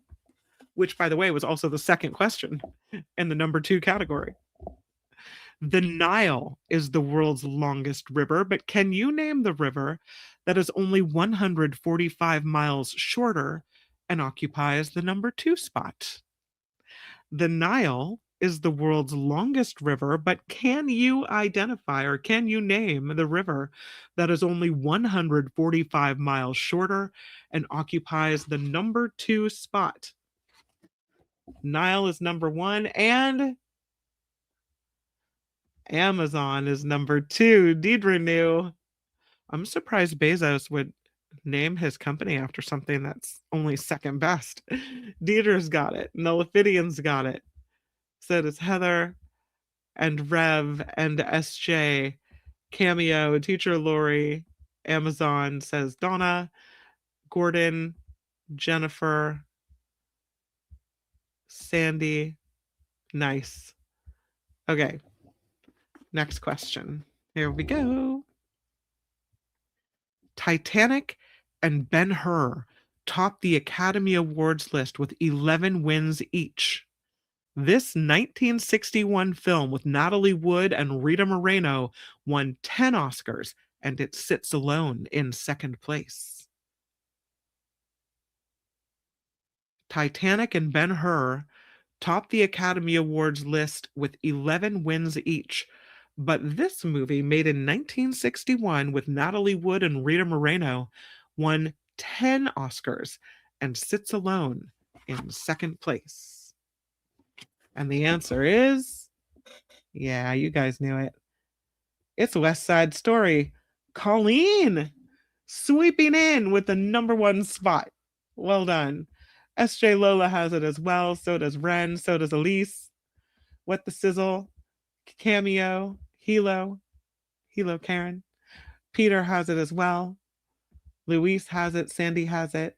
which, by the way, was also the second question in the number 2 category. The Nile is the world's longest river, but can you name the river that is only 145 miles shorter and occupies the number 2 spot? The Nile is the world's longest river, but can you identify or can you name the river that is only 145 miles shorter and occupies the number 2 spot? Nile is number 1 and Amazon is number 2. Deidre knew. I'm surprised Bezos would name his company after something that's only second best. Deidre's got it. Nullifidian's got it. So does Heather and Rev and SJ. Cameo, Teacher Lori, Amazon says Donna, Gordon, Jennifer, Sandy. Nice. Okay. Next question. Here we go. Titanic and Ben-Hur topped the Academy Awards list with 11 wins each. This 1961 film with Natalie Wood and Rita Moreno won 10 Oscars, and it sits alone in second place. Titanic and Ben-Hur topped the Academy Awards list with 11 wins each, but this movie, made in 1961 with Natalie Wood and Rita Moreno, won 10 Oscars and sits alone in second place. And the answer is, yeah, you guys knew it. It's West Side Story. Colleen sweeping in with the number 1 spot. Well done. SJ Lola has it as well. So does Ren. So does Elise. What the Sizzle. Cameo. Hilo Karen. Peter has it as well. Luis has it. Sandy has it.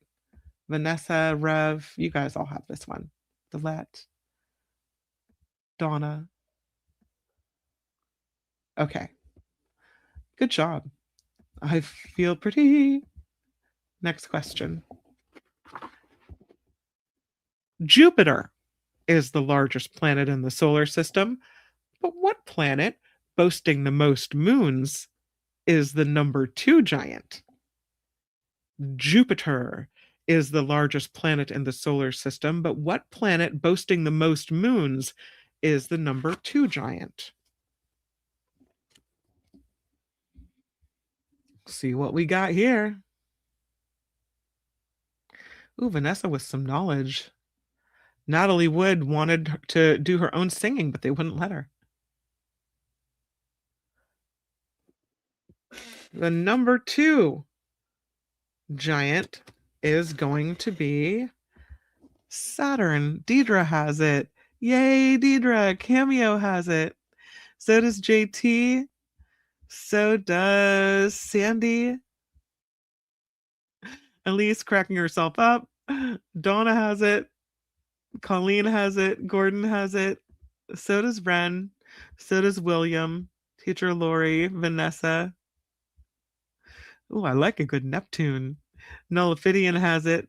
Vanessa, Rev. You guys all have this one. Delette. Donna. Okay. Good job. I feel pretty. Next question. Jupiter is the largest planet in the solar system, but what planet, boasting the most moons, is the number 2 giant? Jupiter is the largest planet in the solar system, but what planet, boasting the most moons, is the number 2 giant? See what we got here. Ooh, Vanessa with some knowledge. Natalie Wood wanted to do her own singing, but they wouldn't let her. The number 2 giant is going to be Saturn. Deidre has it. Yay, Deidre. Cameo has it. So does JT. So does Sandy. Elise cracking herself up. Donna has it. Colleen has it. Gordon has it. So does Ren. So does William. Teacher Lori. Vanessa. Oh, I like a good Neptune. Nullifidian has it.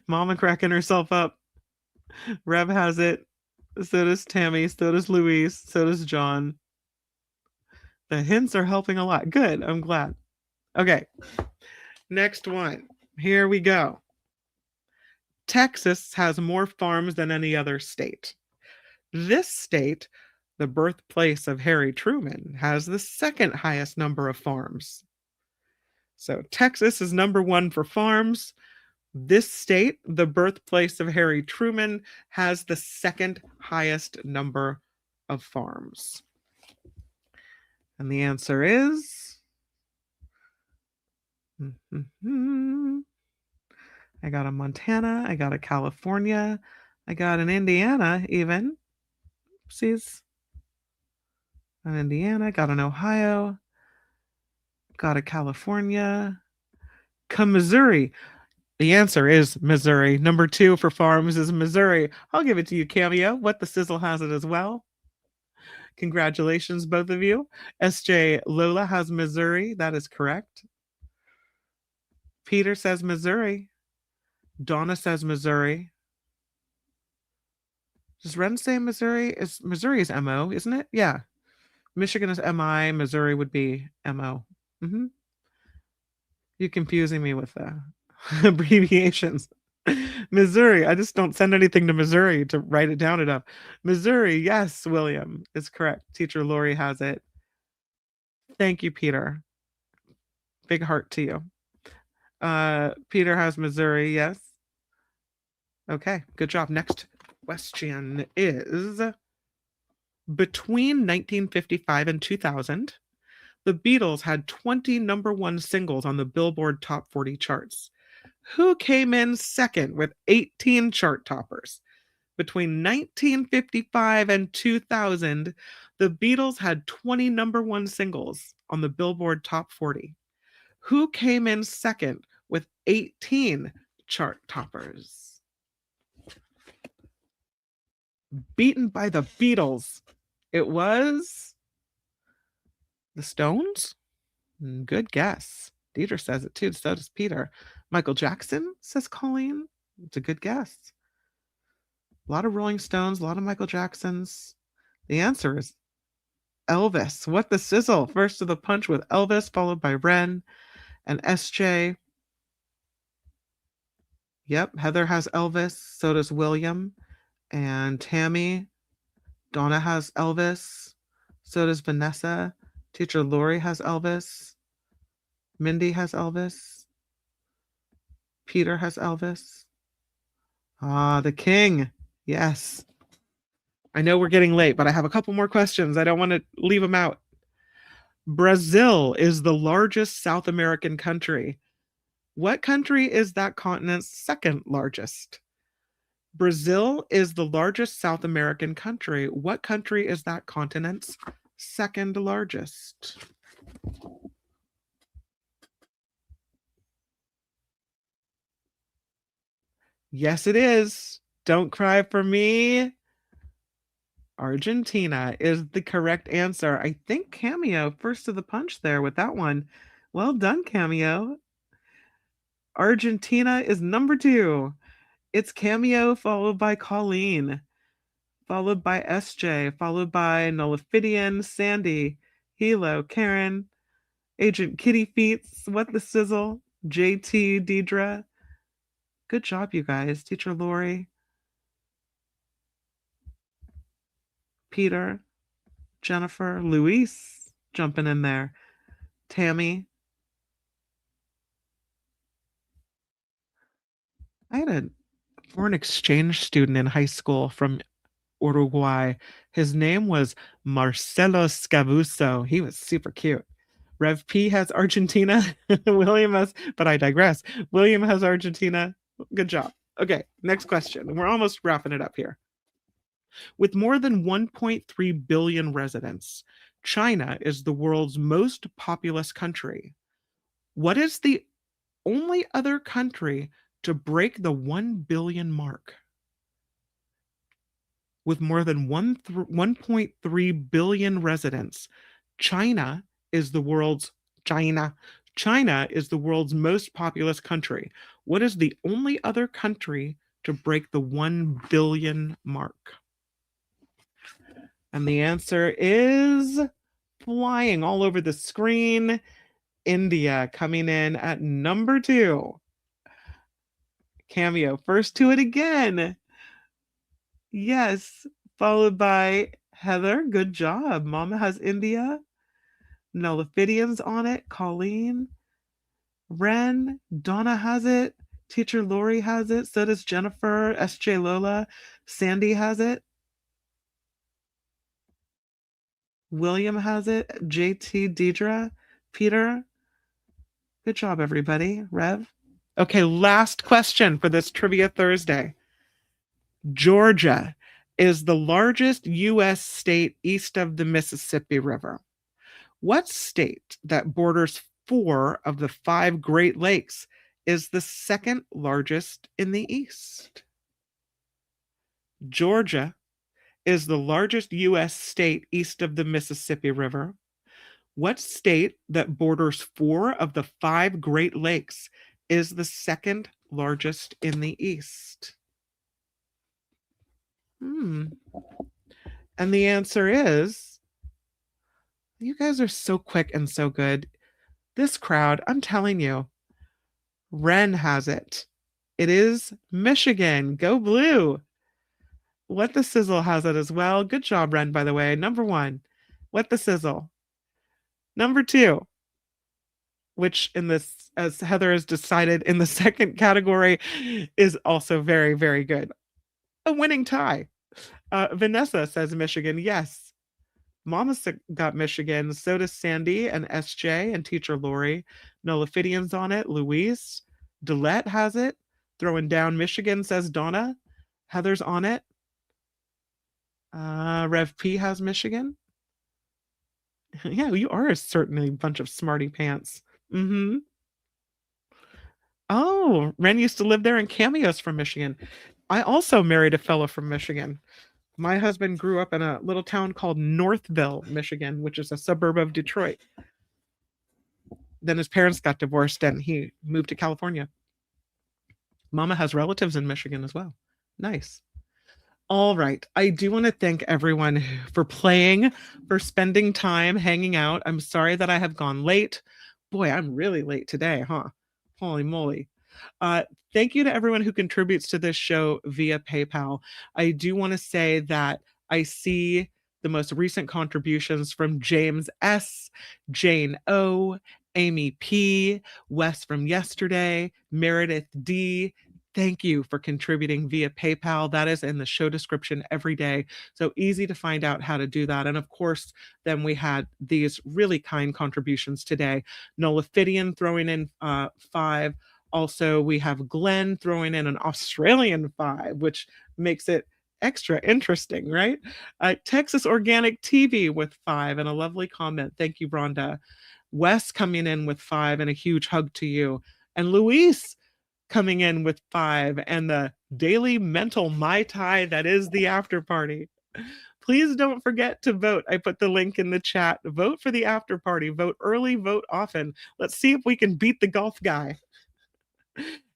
Mama cracking herself up. Rev has it. So does Tammy. So does Louise. So does John. The hints are helping a lot. Good. I'm glad. Okay. Next one. Here we go. Texas has more farms than any other state. This state, the birthplace of Harry Truman, has the second highest number of farms. So Texas is number one for farms. This state, the birthplace of Harry Truman, has the second highest number of farms. And the answer is... I got a Montana, I got a California, I got an Indiana even. Oopsies. An Indiana, got an Ohio, got a California, Missouri. The answer is Missouri. Number 2 for farms is Missouri. I'll give it to you, Cameo. What the Sizzle has it as well. Congratulations, both of you. SJ Lola has Missouri. That is correct. Peter says Missouri. Donna says Missouri. Does Ren say Missouri? Missouri is MO, isn't it? Yeah. Michigan is MI. Missouri would be MO. You're confusing me with the abbreviations. Missouri. I just don't send anything to Missouri to write it down enough. Missouri. Yes, William is correct. Teacher Lori has it. Thank you, Peter. Big heart to you. Peter has Missouri. Yes. Okay. Good job. Next question is, between 1955 and 2000, the Beatles had 20 number 1 singles on the Billboard Top 40 charts. Who came in second with 18 chart toppers? Between 1955 and 2000, the Beatles had 20 number 1 singles on the Billboard Top 40. Who came in second with 18 chart toppers? Beaten by the Beatles. It was the Stones? Good guess. Deidre says it too. So does Peter. Michael Jackson, says Colleen. It's a good guess. A lot of Rolling Stones, a lot of Michael Jacksons. The answer is Elvis. What the Sizzle? First to the punch with Elvis, followed by Ren and SJ. Yep, Heather has Elvis. So does William. And Tammy. Donna has Elvis. So does Vanessa. Teacher Lori has Elvis. Mindy has Elvis. Peter has Elvis. Ah, the king. Yes. I know we're getting late, but I have a couple more questions. I don't want to leave them out. Brazil is the largest South American country. What country is that continent's second largest? Brazil is the largest South American country. What country is that continent's second largest? Yes, it is. Don't cry for me. Argentina is the correct answer. I think Cameo first to the punch there with that one. Well done, Cameo. Argentina is number 2. It's Cameo followed by Colleen, followed by SJ, followed by Nullifidian, Sandy, Hilo, Karen, Agent Kitty Feets, What the Sizzle, JT, Deidre. Good job, you guys. Teacher Lori, Peter, Jennifer, Luis jumping in there, Tammy. I had a foreign exchange student in high school from Uruguay. His name was Marcelo Scavuso. He was super cute. Rev P has Argentina. William has, but I digress. William has Argentina. Good job. Okay, next question. We're almost wrapping it up here. With more than 1.3 billion residents, China is the world's most populous country. What is the only other country to break the 1 billion mark? With more than 1.3 billion residents, China is the world's China. China is the world's most populous country. What is the only other country to break the 1 billion mark? And the answer is flying all over the screen. India coming in at number 2. Cameo, first to it again. Yes, followed by Heather. Good job. Mama has India. Nullifidian's on it. Colleen. Ren. Donna has it. Teacher Lori has it. So does Jennifer. SJ Lola. Sandy has it. William has it. JT Deidre. Peter. Good job, everybody. Rev. Okay, last question for this Trivia Thursday. Georgia is the largest U.S. state east of the Mississippi River. What state that borders 4 of the 5 Great Lakes is the second largest in the East? Georgia is the largest U.S. state east of the Mississippi River. What state that borders 4 of the 5 Great Lakes is the second largest in the East? And the answer is, you guys are so quick and so good. This crowd, I'm telling you, Ren has it. It is Michigan. Go Blue. What the Sizzle has it as well. Good job, Ren, by the way. Number 1, What the Sizzle. Number 2, which in this, as Heather has decided in the second category, is also very, very good. A winning tie. Vanessa says Michigan. Yes. Mama got Michigan. So does Sandy and SJ and Teacher Lori. Nullifidian's on it. Louise. Delette has it. Throwing down Michigan, says Donna. Heather's on it. Rev P has Michigan. Yeah, you are certainly a bunch of smarty pants. Oh, Ren used to live there, and Cameo's from Michigan. I also married a fellow from Michigan. My husband grew up in a little town called Northville, Michigan, which is a suburb of Detroit. Then his parents got divorced and he moved to California. Mama has relatives in Michigan as well. Nice. All right. I do want to thank everyone for playing, for spending time hanging out. I'm sorry that I have gone late. Boy, I'm really late today, huh? Holy moly. Thank you to everyone who contributes to this show via PayPal. I do want to say that I see the most recent contributions from James S., Jane O., Amy P., Wes from yesterday, Meredith D. Thank you for contributing via PayPal. That is in the show description every day. So easy to find out how to do that. And of course, then we had these really kind contributions today. Nullifidian throwing in 5. Also, we have Glenn throwing in an Australian 5, which makes it extra interesting, right? Texas Organic TV with 5 and a lovely comment. Thank you, Rhonda. Wes coming in with 5 and a huge hug to you. And Luis coming in with 5 and the daily mental Mai Tai that is the after party. Please don't forget to vote. I put the link in the chat. Vote for the after party. Vote early, vote often. Let's see if we can beat the golf guy.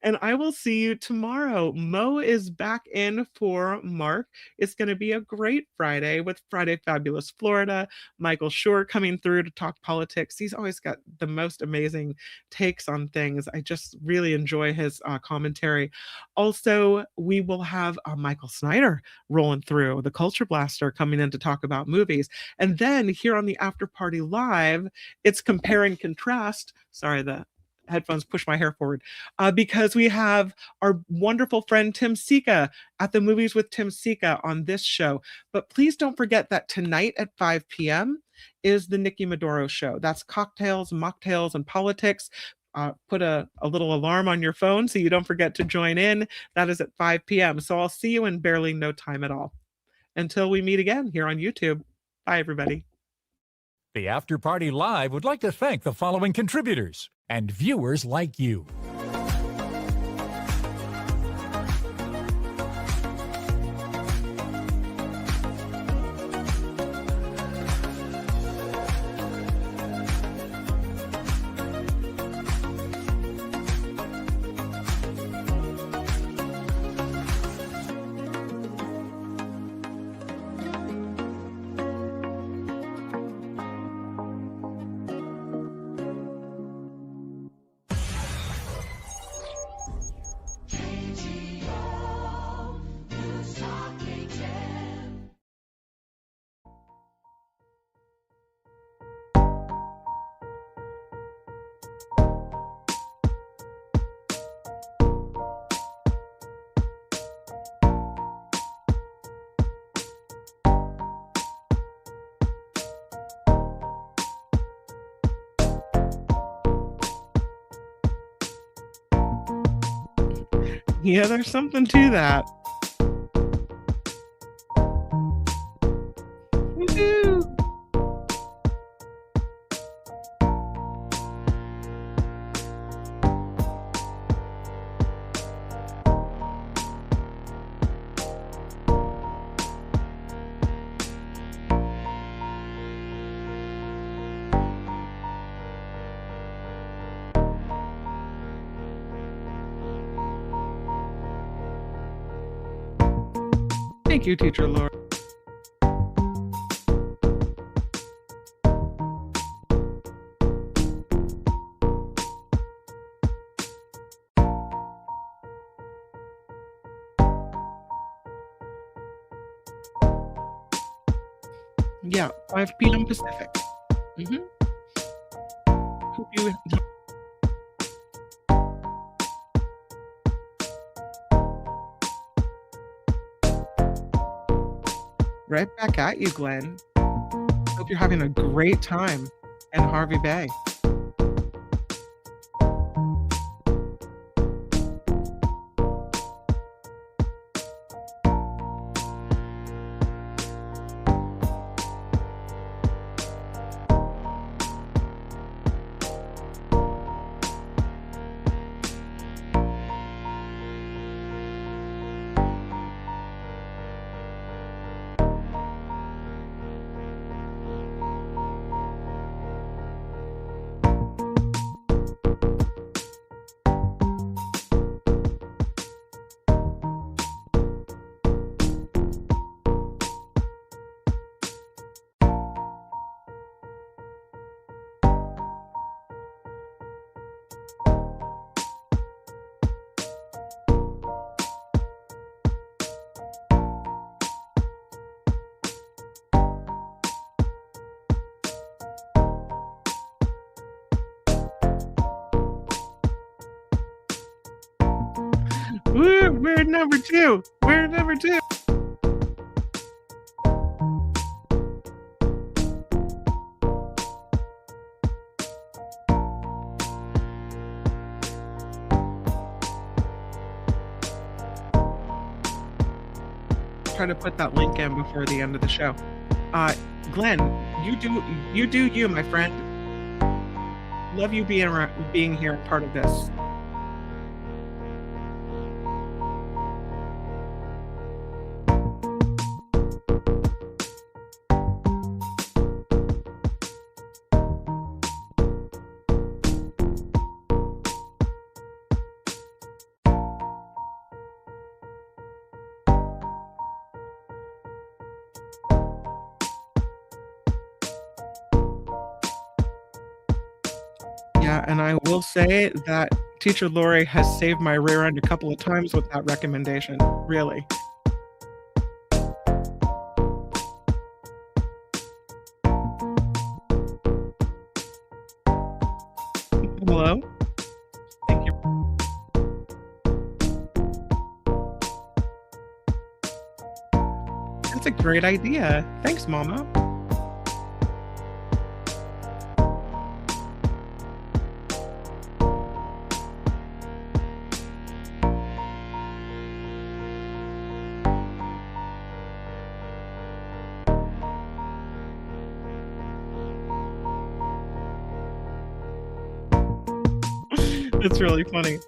And I will see you tomorrow. Mo is back in for Mark. It's going to be a great Friday with Friday Fabulous Florida. Michael Schur coming through to talk politics. He's always got the most amazing takes on things. I just really enjoy his commentary. Also, we will have Michael Snyder rolling through, the Culture Blaster, coming in to talk about movies. And then here on the After Party Live, it's Compare and Contrast. Sorry, the headphones push my hair forward, because we have our wonderful friend Tim Sika at the Movies with Tim Sika on this show. But please don't forget that tonight at 5 p.m. is the Nikki Maduro show. That's cocktails, mocktails, and politics. Put a little alarm on your phone so you don't forget to join in. That is at 5 p.m. So I'll see you in barely no time at all. Until we meet again here on YouTube. Bye, everybody. The After Party Live would like to thank the following contributors and viewers like you. Yeah, there's something to that. Woohoo! Thank you, Teacher Laura. Yeah, 5 p.m. Pacific. Mhm. Hope you right back at you, Glenn. Hope you're having a great time in Harvey Bay. We're number 2. We're number 2. Try to put that link in before the end of the show. Glenn, you do you, my friend. Love you being here and part of this. Yeah, and I will say that Teacher Lori has saved my rear end a couple of times with that recommendation. Really. Hello? Thank you. That's a great idea. Thanks, Mama. That's really funny.